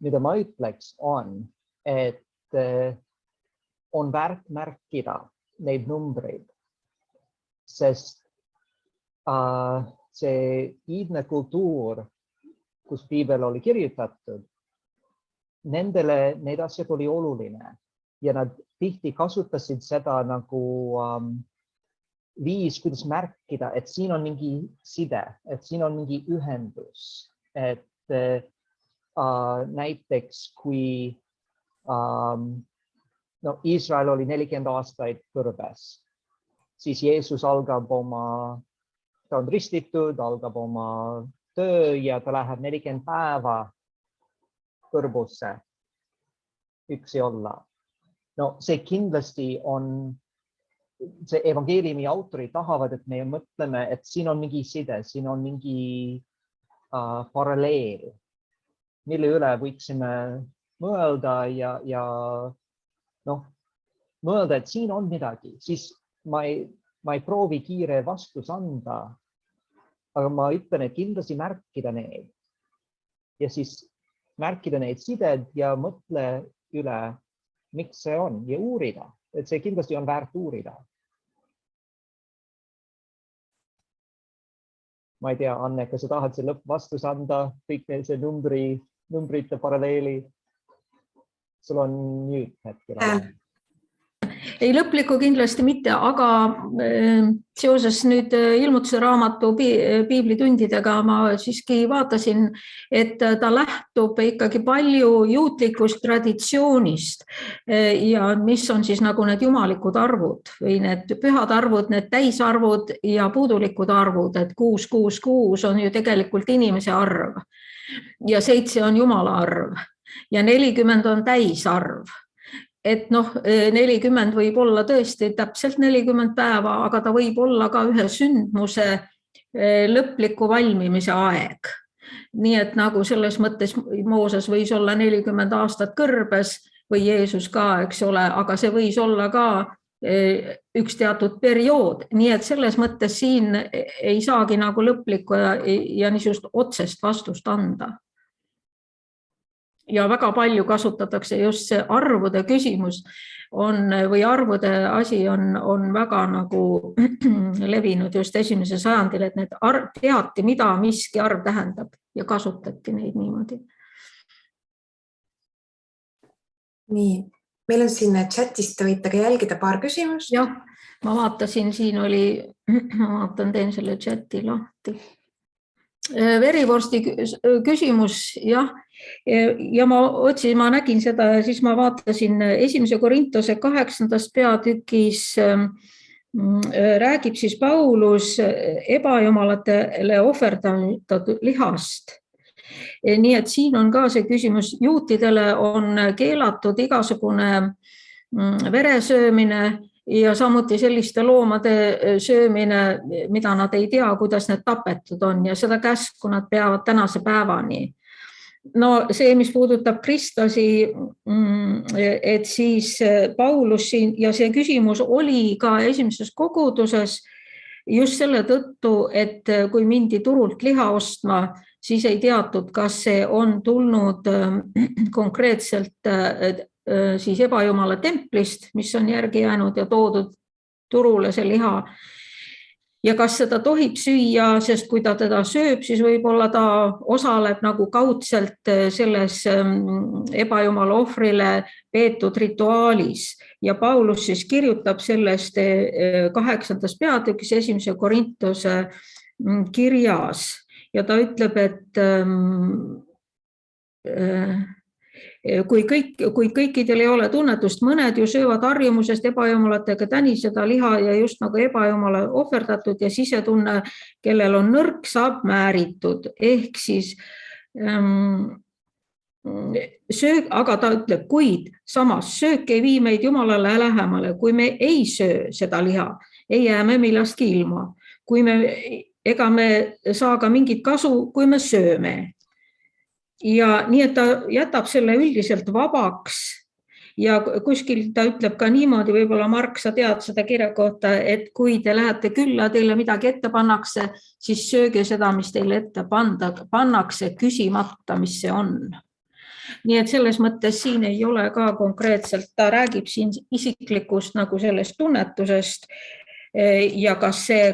Mida ma ütleks on, et on väärt märkida neid numbreid, sest see iidne kultuur, kus Piibel oli kirjutatud, nendele need asjad oli oluline. Ja nad tihti kasutasid seda nagu viis, kuidas märkida, et siin on mingi side, et siin on mingi ühendus. Et näiteks kui Iisrael oli 40 aastaid kõrbes, siis Jeesus algab ta on ristitud, algab oma töö ja ta läheb 40 päeva kõrbusse üksi olla. No see kindlasti on, see evangeeliumi autorid tahavad, et me mõtleme, et siin on mingi side, siin on mingi paralleel, mille üle võiksime mõelda ja mõelda, et siin on midagi, siis ma ei proovi kiire vastus anda, aga ma ütlen, et kindlasti märkida need ja siis märkida neid sided ja mõtle üle, miks see on ja uurida, et see kindlasti on väärt uurida. Ma ei tea, Anne, kas sa tahad see lõppvastus anda, kõik see numbrite paralleeli? Sul on nüüd hetkel. Ei lõplikku kindlasti mitte, aga seoses nüüd ilmutuse raamatu piiblitundidega ma siiski vaatasin, et ta lähtub ikkagi palju juutlikust traditsioonist ja mis on siis nagu need jumalikud arvud või need pühad arvud, need täisarvud ja puudulikud arvud, et 666 on ju tegelikult inimese arv ja 7 on jumala arv ja 40 on täisarv. Et 40 võib olla tõesti täpselt 40 päeva, aga ta võib olla ka ühe sündmuse lõpliku valmimise aeg. Nii et nagu selles mõttes Mooses võis olla 40 aastat kõrbes või Jeesus ka, eks ole, aga see võis olla ka üks teatud periood. Nii et selles mõttes siin ei saagi nagu lõplikku ja niisugust otsest vastust anda. Ja väga palju kasutatakse just see arvude küsimus või arvude asi on väga nagu levinud just 1. sajandil, et need teati, mida miski arv tähendab ja kasutati neid niimoodi. Nii, meil on siin chatist, te võite ka jälgida paar küsimust. Jah, ma vaatasin, siin oli, teen selle chati lahti. Verivorsti küsimus, jah. Ja ma nägin seda ja siis ma vaatasin 1. Korintuse 8. peatükis räägib siis Paulus ebajumalatele ohverdatud lihast. Nii et siin on ka see küsimus, juutidele on keelatud igasugune veresöömine ja samuti selliste loomade söömine, mida nad ei tea, kuidas need tapetud on ja seda käsku nad peavad tänase päevani. No see, mis puudutab kristlasi, et siis Paulus siin ja see küsimus oli ka esimeses koguduses just selle tõttu, et kui mindi turult liha ostma, siis ei teatud, kas see on tulnud konkreetselt siis ebajumala templist, mis on järgi jäänud ja toodud turule see liha. Ja kas seda tohib süüa, sest kui ta teda sööb, siis võib-olla ta osaleb nagu kaudselt selles ebajumala ohvrile peetud rituaalis. Ja Paulus siis kirjutab sellest 8. peatükis 1. Korintuse kirjas ja ta ütleb, et kui kõikidel ei ole tunnetust, mõned ju söövad harjumusest ebajumalatega täniseda liha ja just nagu ebajumala ohverdatud ja sisetunne, kellel on nõrk, saab määritud. Ehk siis aga ta ütleb, kuid samas söök ei vii meid jumalale lähemale, kui me ei söö seda liha, ei jää me millestki ilma. Ega me saa ka mingit kasu, kui me sööme. Ja nii, et ta jätab selle üldiselt vabaks ja kuskil ta ütleb ka niimoodi, võib-olla Mark, sa tead seda kirja kohta, et kui te lähete külla, teile midagi ette pannakse, siis sööge seda, mis teile ette pannakse, küsimata, mis see on. Nii et selles mõttes siin ei ole ka konkreetselt, ta räägib siin isiklikust nagu sellest tunnetusest ja kas see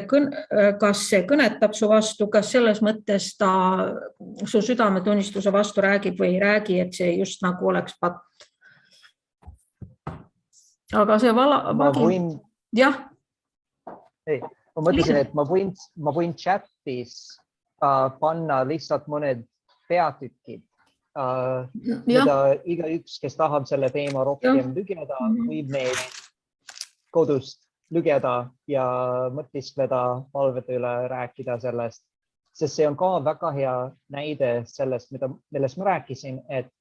kõnetab su vastu, kas selles mõttes ta su südametunnistuse vastu räägib või ei räägi, et see just nagu oleks patt. Aga see jah. Ma mõtlesin, et ma võin chatis panna lihtsalt mõned peatükid, mida igaüks, kes tahab selle teema rohkem lugeda, võib neid kodust lugeda ja mõtiskleda, palvete üle rääkida sellest, sest see on ka väga hea näide sellest, millest ma rääkisin, et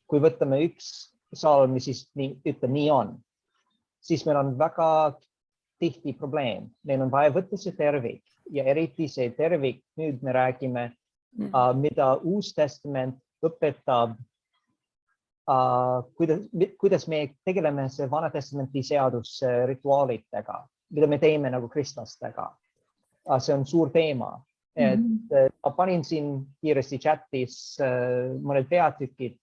kui võtame üks salmi, siis nii on, siis meil on väga tihti probleem. Meil on vaja võtta see tervik ja eriti see tervik, nüüd me räägime, mida Uus Testament õpetab kuidas me tegeleme see Vana Testamenti seadus rituaalidega, mida me teeme nagu kristlastega. See on suur teema. Ma panin siin kiiresti chatis mõned peatükid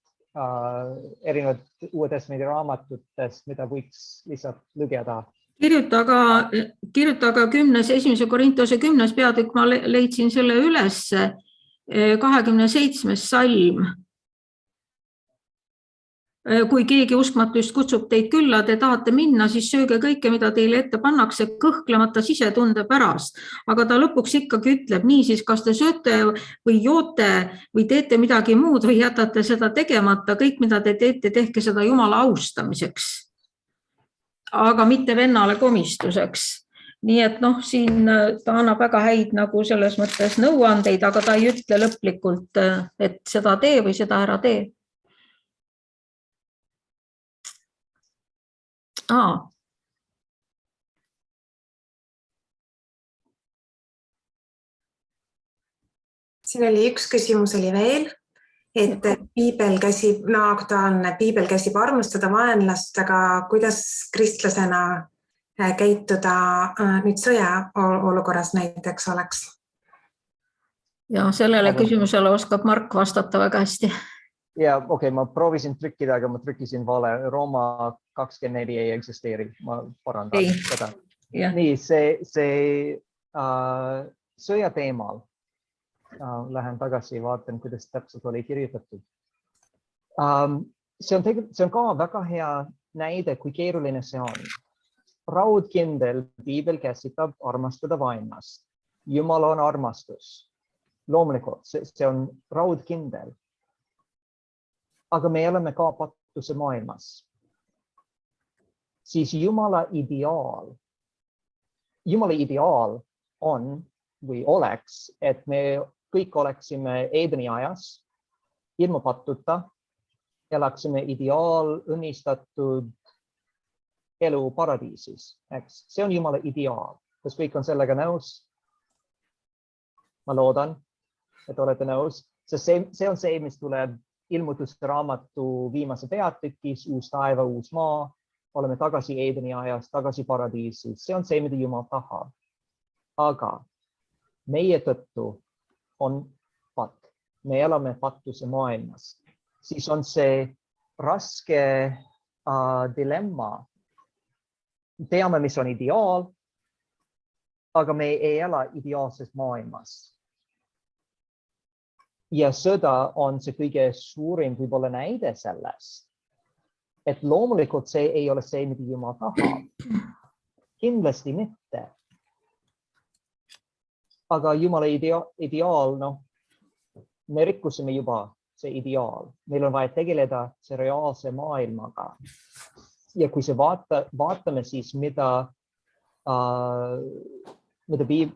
erinevad Uue Testamendi raamatutest, mida võiks lihtsalt lugeda. Kirjuta aga 1. Korintuse 10. peatükk, ma leidsin selle üles, 27. salm. Kui keegi uskmatust kutsub teid külla, te tahate minna, siis sööge kõike, mida teile ette pannakse, kõhklemata sisetunde pärast. Aga ta lõpuks ikkagi ütleb, niisiis, kas te sööte või joote või teete midagi muud või jätate seda tegemata, kõik, mida te teete, tehke seda Jumala austamiseks. Aga mitte vennale komistuseks. Nii et siin ta annab väga häid nagu selles mõttes nõuandeid, aga ta ei ütle lõplikult, et seda tee või seda ära tee. Siin oli üks küsimus oli veel, et piibel käsib armastada vaenlast, aga kuidas kristlasena käituda nüüd sõja olukorras näiteks oleks? Ja sellele küsimusele oskab Mark vastata väga hästi. Ja okei, ma proovisin trükkida, aga ma trükkisin vale. Rooma 24 ei eksisteeri. Ma parandan seda. Nii, see sõja teemal. Lähen tagasi, vaatan, kuidas täpselt oli kirjutatud. See on ka väga hea näide, kui keeruline see on. Raudkindel piibel käsitab armastada vaenlast. Jumal on armastus. Loomulikult, see on raudkindel. Aga me oleme ka pattuse maailmas. Siis Jumala ideaal on või oleks, et me kõik oleksime Eedeni ajas, ilma pattuta, elaksime õnnistatud elu paradiisis. Eks? See on Jumala ideaal. Kas kõik on sellega nõus? Ma loodan, et olete nõus. See on see, mis tuleb ilmutuste raamatu viimase peatükis, uus taeva, uus maa, oleme tagasi Eedeni ajas, tagasi paradiisis. See on see, mida Jumal tahab. Aga meie tõttu on patt. Me elame pattuse maailmas. Siis on see raske dilemma. Teame, mis on ideaal, aga me ei ela ideaalses maailmas. Ja sõda on see kõige suurim võib-olla näide sellest, et loomulikult see ei ole see, mida Jumal tahab. Kindlasti mitte. Aga Jumala ideaal, me rikkusime juba see ideaal. Meil on vaja tegeleda see reaalse maailmaga. Ja kui see vaatame siis,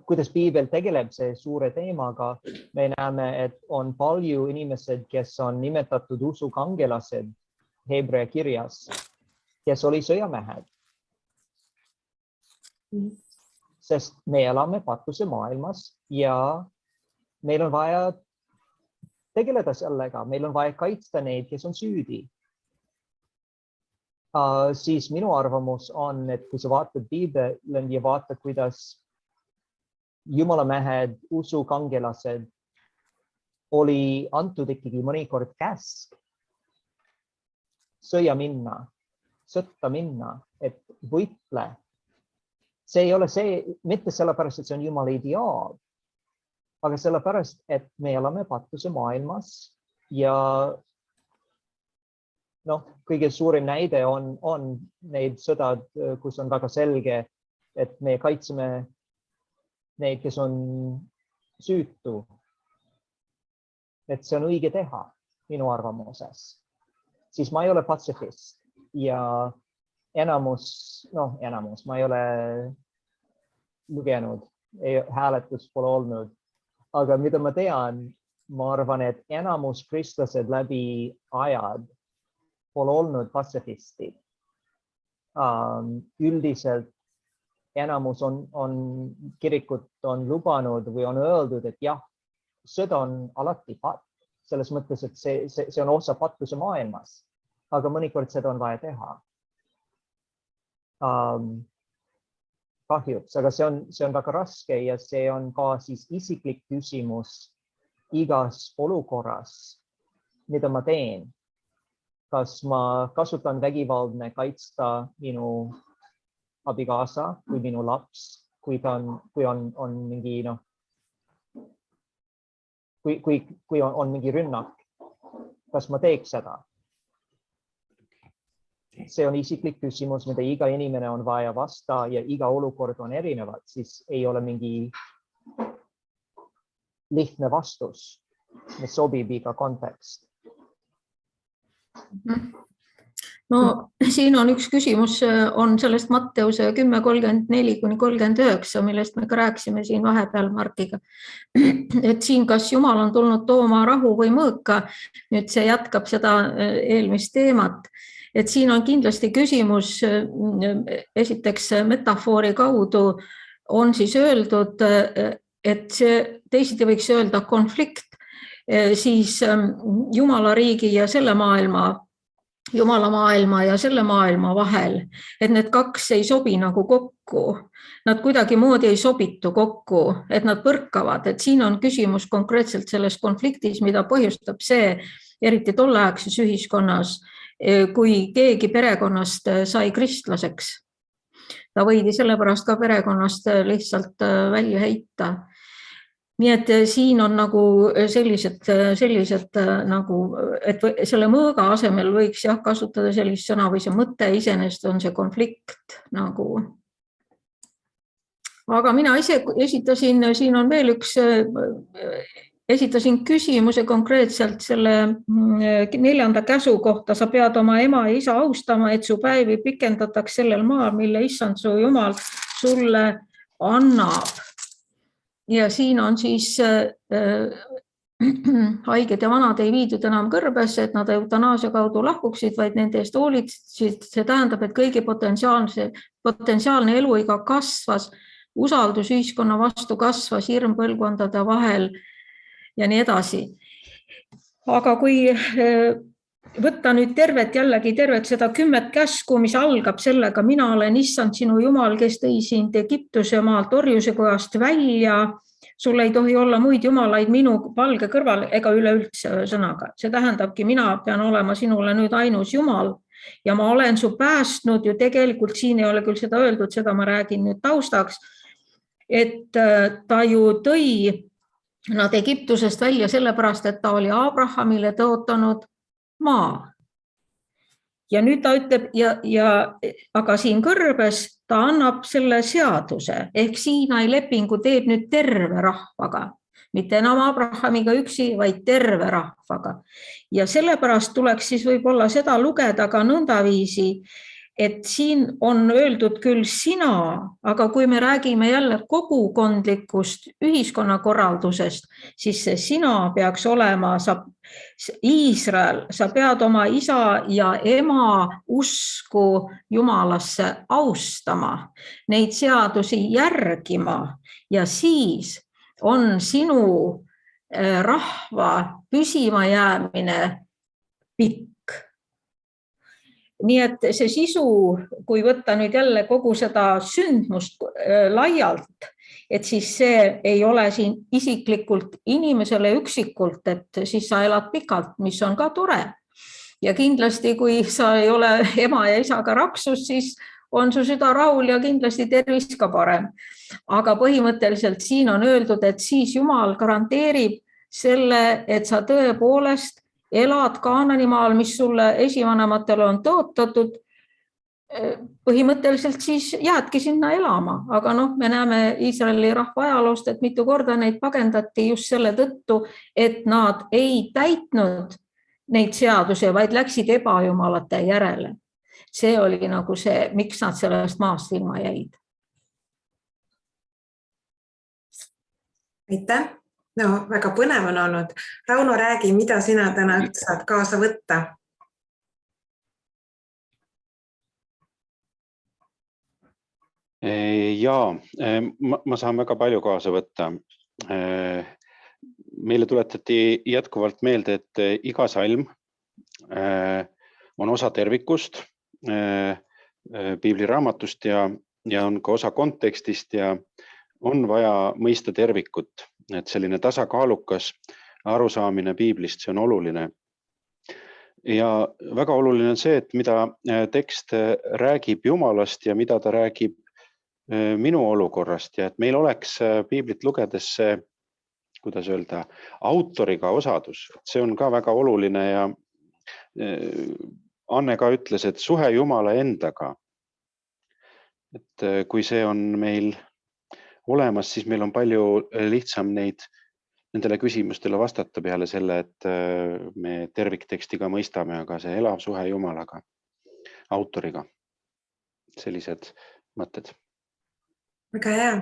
kuidas piibel tegeleb see suure teemaga, me näeme, et on palju inimesed, kes on nimetatud usukangelased Hebrea kirjas, kes oli sõjamehed. Sest me elame pattuse maailmas ja meil on vaja tegeleda sellega, meil on vaja kaitsta neid, kes on süüdi. Siis minu arvamus on, et kui sa vaatad piibeli ja vaatad, kuidas Jumala mehed, usukangelased oli antud ikkagi mõnikord käsk sõtta minna, et võitle. See ei ole see, mitte sellepärast, et see on Jumala ideaal, aga sellepärast, et me elame pattuse maailmas ja kõige suurim näide on neid sõdad, kus on väga selge, et me kaitseme neid, kes on süütu. Et see on õige teha minu arvamuses. Siis ma ei ole patsifist ja enamus, ma ei ole lugenud, hääletus pole olnud. Aga mida ma tean, ma arvan, et enamus kristlased läbi ajad pole olnud patsifistid. Üldiselt enamus on kirikut on lubanud või on öeldud, et jah, sõda on alati patt. Selles mõttes, et see on osa pattuse maailmas. aga mõnikord seda on vaja teha. Kahjuks, aga see on väga raske ja see on ka siis isiklik küsimus igas olukorras, mida ma teen. Kas ma kasutan vägivaldne kaitsta minu abikaasa või minu laps, kui on mingi, kui on mingi rünnak, kas ma teeks seda? See on isiklik küsimus, mida iga inimene on vaja vasta ja iga olukord on erinevad, siis ei ole mingi lihtne vastus, mis sobib iga kontekst. No siin on üks küsimus, on sellest Matteuse 10:34-39, millest me ka rääkisime siin vahepeal Markiga. Et siin kas Jumal on tulnud tooma rahu või mõõka, nüüd see jätkab seda eelmist teemat. Et siin on kindlasti küsimus, esiteks metafoori kaudu on siis öeldud, et see teisiti võiks öelda konflikt, siis Jumala riigi ja selle maailma, Jumala maailma ja selle maailma vahel, et need kaks ei sobi nagu kokku. Nad kuidagi moodi ei sobitu kokku, et nad põrkavad, et siin on küsimus konkreetselt selles konfliktis, mida põhjustab see, eriti tolleaegses ühiskonnas, kui keegi perekonnast sai kristlaseks. Ta võidi sellepärast ka perekonnast lihtsalt välja heita. Nii et siin on nagu sellised nagu, et selle mõõga asemel võiks kasutada sellist sõna või see mõte iseenesest on see konflikt nagu. Aga mina ise esitasin, siin on veel esitasin küsimuse konkreetselt selle 4. käsu kohta. Sa pead oma ema ja isa austama, et su päevi pikendataks sellel maal, mille issand su Jumal sulle annab. Ja siin on siis haiged ja vanad ei viidud enam kõrbesse, et nad eutanaasia kaudu lahkuksid, vaid nende eest hoolitsid. See tähendab, et kõigi potentsiaalne eluiga kasvas, usaldus ühiskonna vastu kasvas, hirm põlvkondade vahel ja nii edasi. Aga kui võtta nüüd tervet seda 10 käsku, mis algab sellega, mina olen issand sinu Jumal, kes tõi sind Egiptuse maalt orjuse kojast välja, sul ei tohi olla muid jumalaid minu palge kõrval ega üleüldse sõnaga. See tähendabki, mina pean olema sinule nüüd ainus Jumal ja ma olen su päästnud ju tegelikult, siin ei ole küll seda öeldud, seda ma räägin nüüd taustaks, et ta ju tõi nad Egiptusest välja sellepärast, et ta oli Abrahamile tõotanud maa. Ja nüüd ta ütleb, aga siin kõrbes ta annab selle seaduse, ehk Siinai lepingu teeb nüüd terve rahvaga, mitte enam Abrahamiga üksi, vaid terve rahvaga. Ja sellepärast tuleks siis võib-olla seda lugeda ka nõndaviisi, et siin on öeldud küll sina, aga kui me räägime jälle kogukondlikust ühiskonnakorraldusest, siis see sina peaks olema, Iisrael, sa pead oma isa ja ema usku Jumalasse austama, neid seadusi järgima ja siis on sinu rahva püsima jäämine pikk. Nii et see sisu, kui võtta nüüd jälle kogu seda sündmust laialt, et siis see ei ole siin isiklikult inimesele üksikult, et siis sa elad pikalt, mis on ka tore. Ja kindlasti, kui sa ei ole ema ja isaga raksus, siis on su süda rahul ja kindlasti tervis ka parem. Aga põhimõtteliselt siin on öeldud, et siis Jumal garanteerib selle, et sa tõepoolest elad Kaananimaal, mis sulle esivanematele on tõotatud, põhimõtteliselt siis jäädki sinna elama. Aga me näeme Iisraeli rahva ajaloost, et mitu korda neid pagendati just selle tõttu, et nad ei täitnud neid seaduse, vaid läksid ebajumalate järele. See oli nagu see, miks nad sellest maast ilma jäid. Aitäh! No, väga põnev on olnud. Rauno, räägi, mida sina täna saad kaasa võtta? Jaa, ma saan väga palju kaasa võtta. Meile tuletati jätkuvalt meelde, et iga salm on osa tervikust, piibliraamatust ja on ka osa kontekstist ja on vaja mõista tervikut, et selline tasakaalukas arusaamine piiblist, see on oluline. Ja väga oluline on see, et mida tekst räägib Jumalast ja mida ta räägib minu olukorrast ja et meil oleks piiblit lugedes see, kuidas öelda, autoriga osadus. See on ka väga oluline ja Anne ka ütles, et suhe Jumala endaga. Et kui see on meil olemas, siis meil on palju lihtsam nendele küsimustele vastata peale selle, et me terviktekstiga mõistame, aga see elav suhe Jumalaga, autoriga. Sellised mõtted. Väga hea.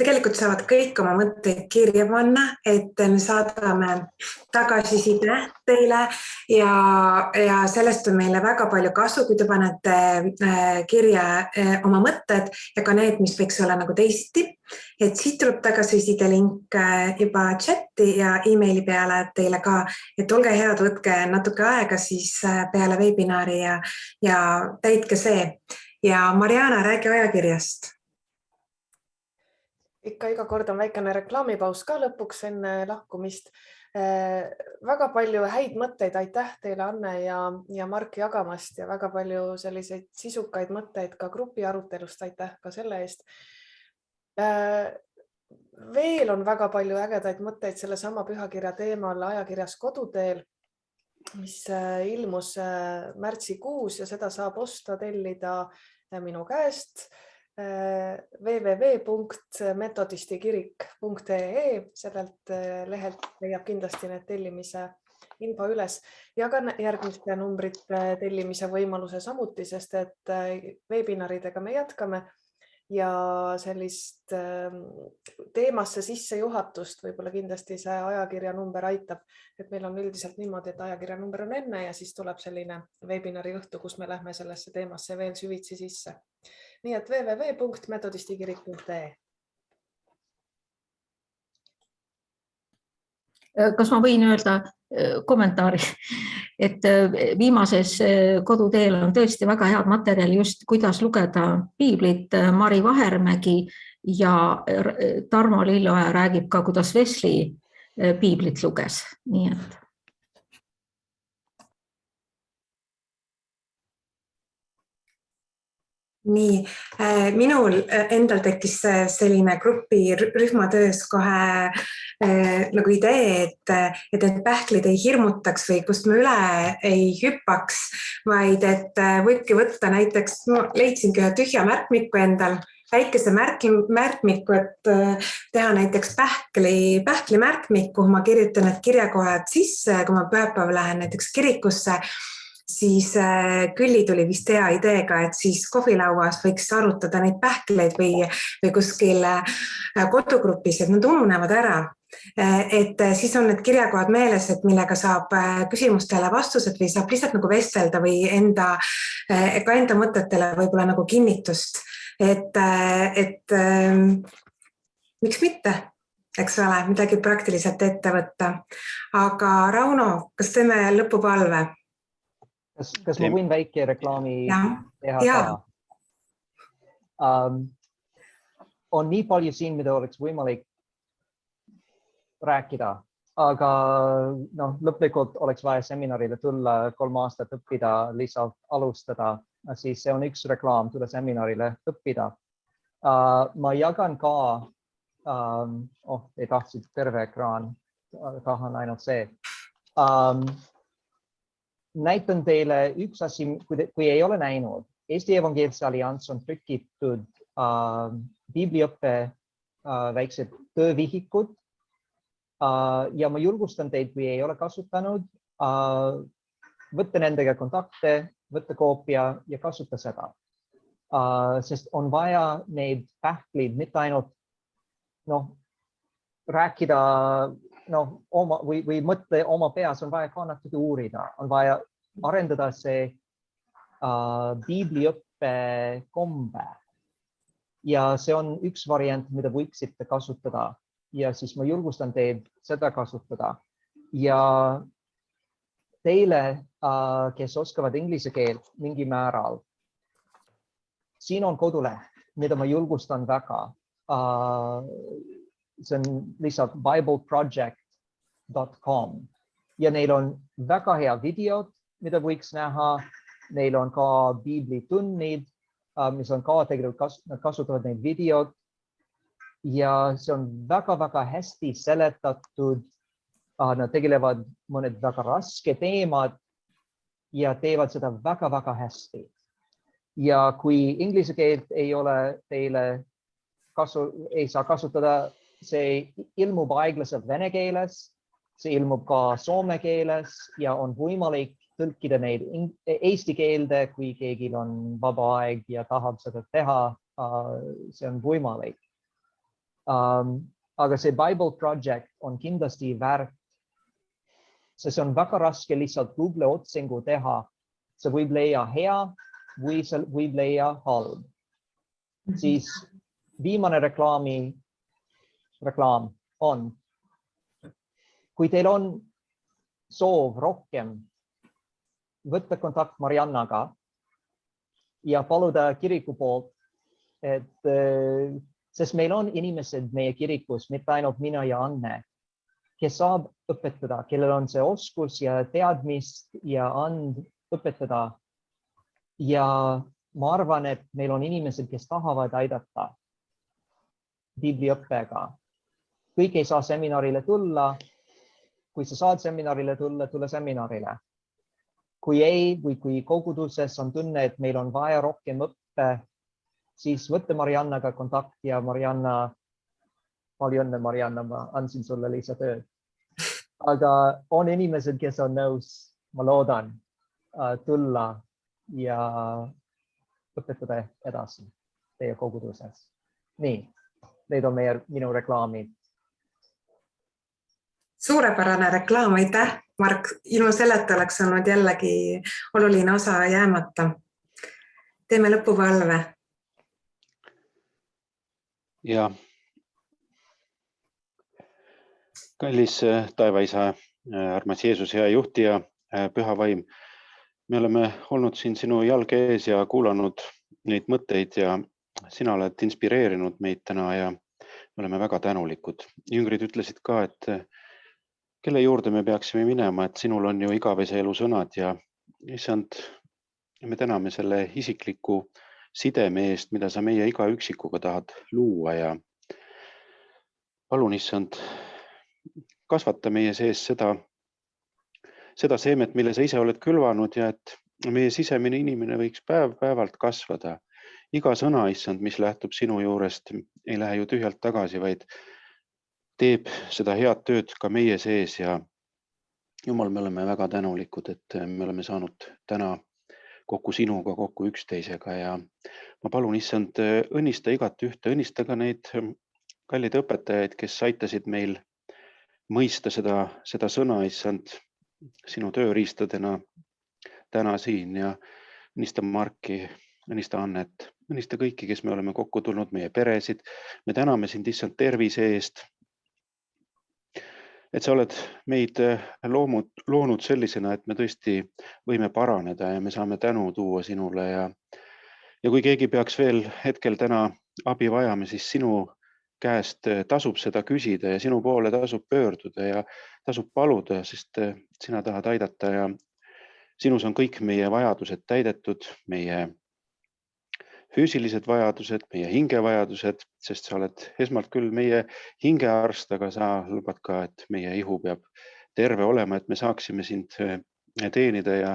Tegelikult saavad kõik oma mõtteid kirja panna, et me saadame tagasiside teile ja sellest on meile väga palju kasu, kui te panete kirja oma mõtted ja ka need, mis võiks olla nagu teisiti. Et siit tuleb tagasiside link juba chati ja emaili peale teile ka, et olge head, võtke natuke aega siis peale webinari ja täitke see. Ja Mariana, räägi ajakirjast. Ikka iga kord on väikene reklaamipaus ka lõpuks enne lahkumist. Väga palju häid mõtteid, aitäh teile Anne ja Mark jagamast ja väga palju selliseid sisukaid mõtteid ka grupi arutelust, aitäh ka selle eest. Veel on väga palju ägedaid mõtteid selle sama pühakirja teemal ajakirjas Koduteel, mis ilmus märtsikuus ja seda saab osta, tellida minu käest www.metodistikirik.ee, sellelt lehelt leiab kindlasti need tellimise info üles ja ka järgmiste numbrite tellimise võimaluse samuti, sest et webinaridega me jätkame ja sellist teemasse sissejuhatust võib-olla kindlasti see ajakirja number aitab, et meil on üldiselt niimoodi, et ajakirja number on enne ja siis tuleb selline webinari õhtu, kus me lähme sellesse teemasse veel süvitsi sisse. Nii et www.metodistikirik.ee. Kas ma võin öelda kommentaari, et viimases Koduteel on tõesti väga head materjali just kuidas lugeda piiblit. Mari Vahermägi ja Tarmo Lilloja räägib ka, kuidas Wesley piiblit luges. Nii et Nii, minul endal tekkis selline grupi rühmatöös kohe nagu idee, et pähklid ei hirmutaks või kust me üle ei hüppaks, vaid et võibki võtta näiteks, leidsingi ühe tühja märkmiku endal, väikese märkmiku, et teha näiteks pähkli märkmik, kuhu ma kirjutan need kirjakohad sisse, kui ma pühapäeval lähen näiteks kirikusse, siis Külli tuli vist hea ideega, et siis kohvilauas võiks arutada neid pähkleid või kuskil kodugrupis, et nad ununevad ära. Et siis on need kirjakohad meeles, et millega saab küsimustele vastused või saab lihtsalt nagu vestelda või enda mõtetele võib-olla nagu kinnitust. Et miks mitte, eks ole, midagi praktiliselt ette võtta. Aga Rauno, kas teeme lõpupalve? Kas ma võin väike reklaami teha ka? On nii palju siin, mida oleks võimalik rääkida, aga lõplikult oleks vaja seminarile tulla 3 aastat õppida, lihtsalt alustada, siis see on üks reklaam, tule seminarile õppida. Ma jagan ka, ei tahtsid terve ekraan, tahan ainult see. Näitan teile üks asi, kui ei ole näinud. Eesti Evangeelse Allianss on trükitud biibliõppe väiksed töövihikud ja ma julgustan teid, kui ei ole kasutanud, võtta nendega kontakte, võtta koopia ja kasuta seda. Sest on vaja neid pähklid, mitte ainult rääkida või mõtle oma peas, on vaja ka natuke uurida, on vaja arendada see biibliõppe kombe. Ja see on üks variant, mida võiksite kasutada ja siis ma julgustan teid seda kasutada. Ja teile, kes oskavad inglise keelt mingi määral, siin on koduleht, mida ma julgustan väga. See on lihtsalt bibleproject.com ja neil on väga hea videod, mida võiks näha. Neil on ka biiblitunnid, mis on ka tegelikult nad kasutavad neid videod ja see on väga-väga hästi seletatud. Nad tegelevad mõned väga raske teemad ja teevad seda väga-väga hästi. Ja kui inglise keelt ei ole teile ei saa kasutada, see ilmub aeglaselt vene keeles, see ilmub ka soome keeles ja on võimalik tõlkida neid eesti keelde, kui keegi on vaba aeg ja tahab seda teha, see on võimalik. Aga see Bible Project on kindlasti väärt, sest see on väga raske lihtsalt Google otsingu teha. See võib leia hea või see võib leia halb. Siis viimane reklaam on, kui teil on soov rohkem, võtta kontakt Mariannaga ja paluda kiriku poolt, sest meil on inimesed meie kirikus, mitte ainult mina ja Anne, kes saab õpetada, kellel on see oskus ja teadmist ja õpetada. Ja ma arvan, et meil on inimesed, kes tahavad aidata bibliõppega. Kõik ei saa seminarile tulla. Kui sa saad seminarile tulla, tule seminarile. Kui ei, või kui koguduses on tunne, et meil on vaja rohkem õppe, siis võtta Mariannaga kontakt ja Marianna, palju õnne Marianna, ma andsin sulle lisatööd. Aga on inimesed, kes on nõus, ma loodan, tulla ja õpetada edasi teie koguduses. Nii, need on minu reklaamid. Suurepärane reklaam, aitäh, Mark. Ilma selleta oleks olnud jällegi oluline osa jäämata. Teeme lõpupalve. Ja kallis taevaisa, armas Jeesus, hea juhtija, püha vaim. Me oleme olnud siin sinu jalge ees ja kuulanud neid mõtteid ja sina oled inspireerinud meid täna ja me oleme väga tänulikud. Jüngrid ütlesid ka, et kelle juurde me peaksime minema, et sinul on ju igavese elu sõnad ja issand, me täname selle isikliku sideme eest, mida sa meie iga üksikuga tahad luua ja palun issand, kasvata meie sees seda seemet, mille sa ise oled külvanud ja et meie sisemine inimene võiks päev-päevalt kasvada. Iga sõna, issand, mis lähtub sinu juurest, ei lähe ju tühjalt tagasi, vaid teeb seda head tööd ka meie sees ja Jumal, me oleme väga tänulikud, et me oleme saanud täna kokku sinuga, kokku üksteisega ja ma palun, issand, õnnista igat ühte, õnnista ka neid kallid õpetajaid, kes aitasid meil mõista seda sõna, issand, sinu tööriistadena täna siin ja õnnista Marki, õnnista Annet, õnnista kõiki, kes me oleme kokku tulnud, meie peresid. Me täname sind, issand, tervise eest, et sa oled meid loonud sellisena, et me tõesti võime paraneda ja me saame tänu tuua sinule ja kui keegi peaks veel hetkel täna abi vajama, siis sinu käest tasub seda küsida ja sinu poole tasub pöörduda ja tasub paluda, sest sina tahad aidata ja sinus on kõik meie vajadused täidetud, meie füüsilised vajadused, meie hingevajadused, sest sa oled esmalt küll meie hingearst, aga sa lubad ka, et meie ihu peab terve olema, et me saaksime sind teenida ja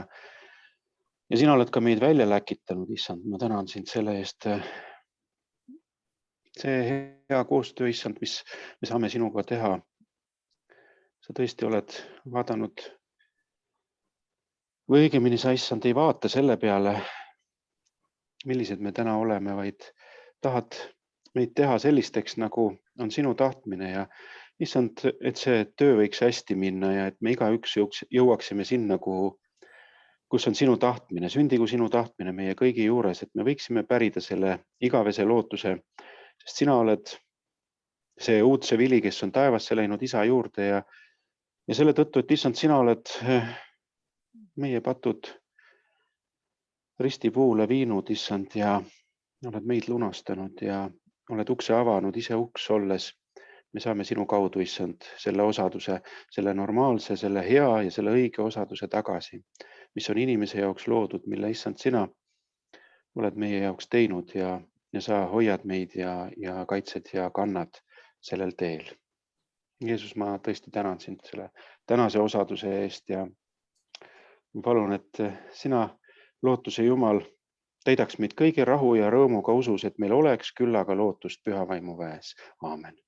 sina oled ka meid välja läkitanud, issand, ma tänan sind selle eest. See hea koostöö, issand, mis me saame sinuga teha. Sa tõesti oled vaadanud või õigemini sa, issand, ei vaata selle peale, millised me täna oleme, vaid tahad meid teha sellisteks, nagu on sinu tahtmine ja issand, et see töö võiks hästi minna ja et me igaüks jõuaksime sinna, kus on sinu tahtmine, sündigu sinu tahtmine meie kõigi juures, et me võiksime pärida selle igavese lootuse, sest sina oled see uudse vili, kes on taevasse läinud isa juurde ja selle tõttu, et issand, sina oled meie patud ristipuule viinud, issand, ja oled meid lunastanud ja oled ukse avanud, ise uks olles. Me saame sinu kaudu, issand, selle osaduse, selle normaalse, selle hea ja selle õige osaduse tagasi, mis on inimese jaoks loodud, mille issand sina oled meie jaoks teinud ja sa hoiad meid ja kaitsed ja kannad sellel teel. Jeesus, ma tõesti tänan sind selle tänase osaduse eest ja palun, et sina, lootuse Jumal, täidaks meid kõigi rahu ja rõõmuga usus, et meil oleks küllaga lootust püha vaimu väes. Aamen.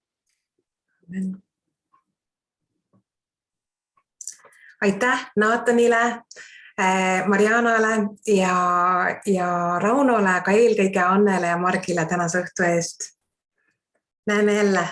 Aitäh Naatanile, Marianale ja Raunole, aga eelkõige Annele ja Margile tänase õhtu eest. Näeme jälle.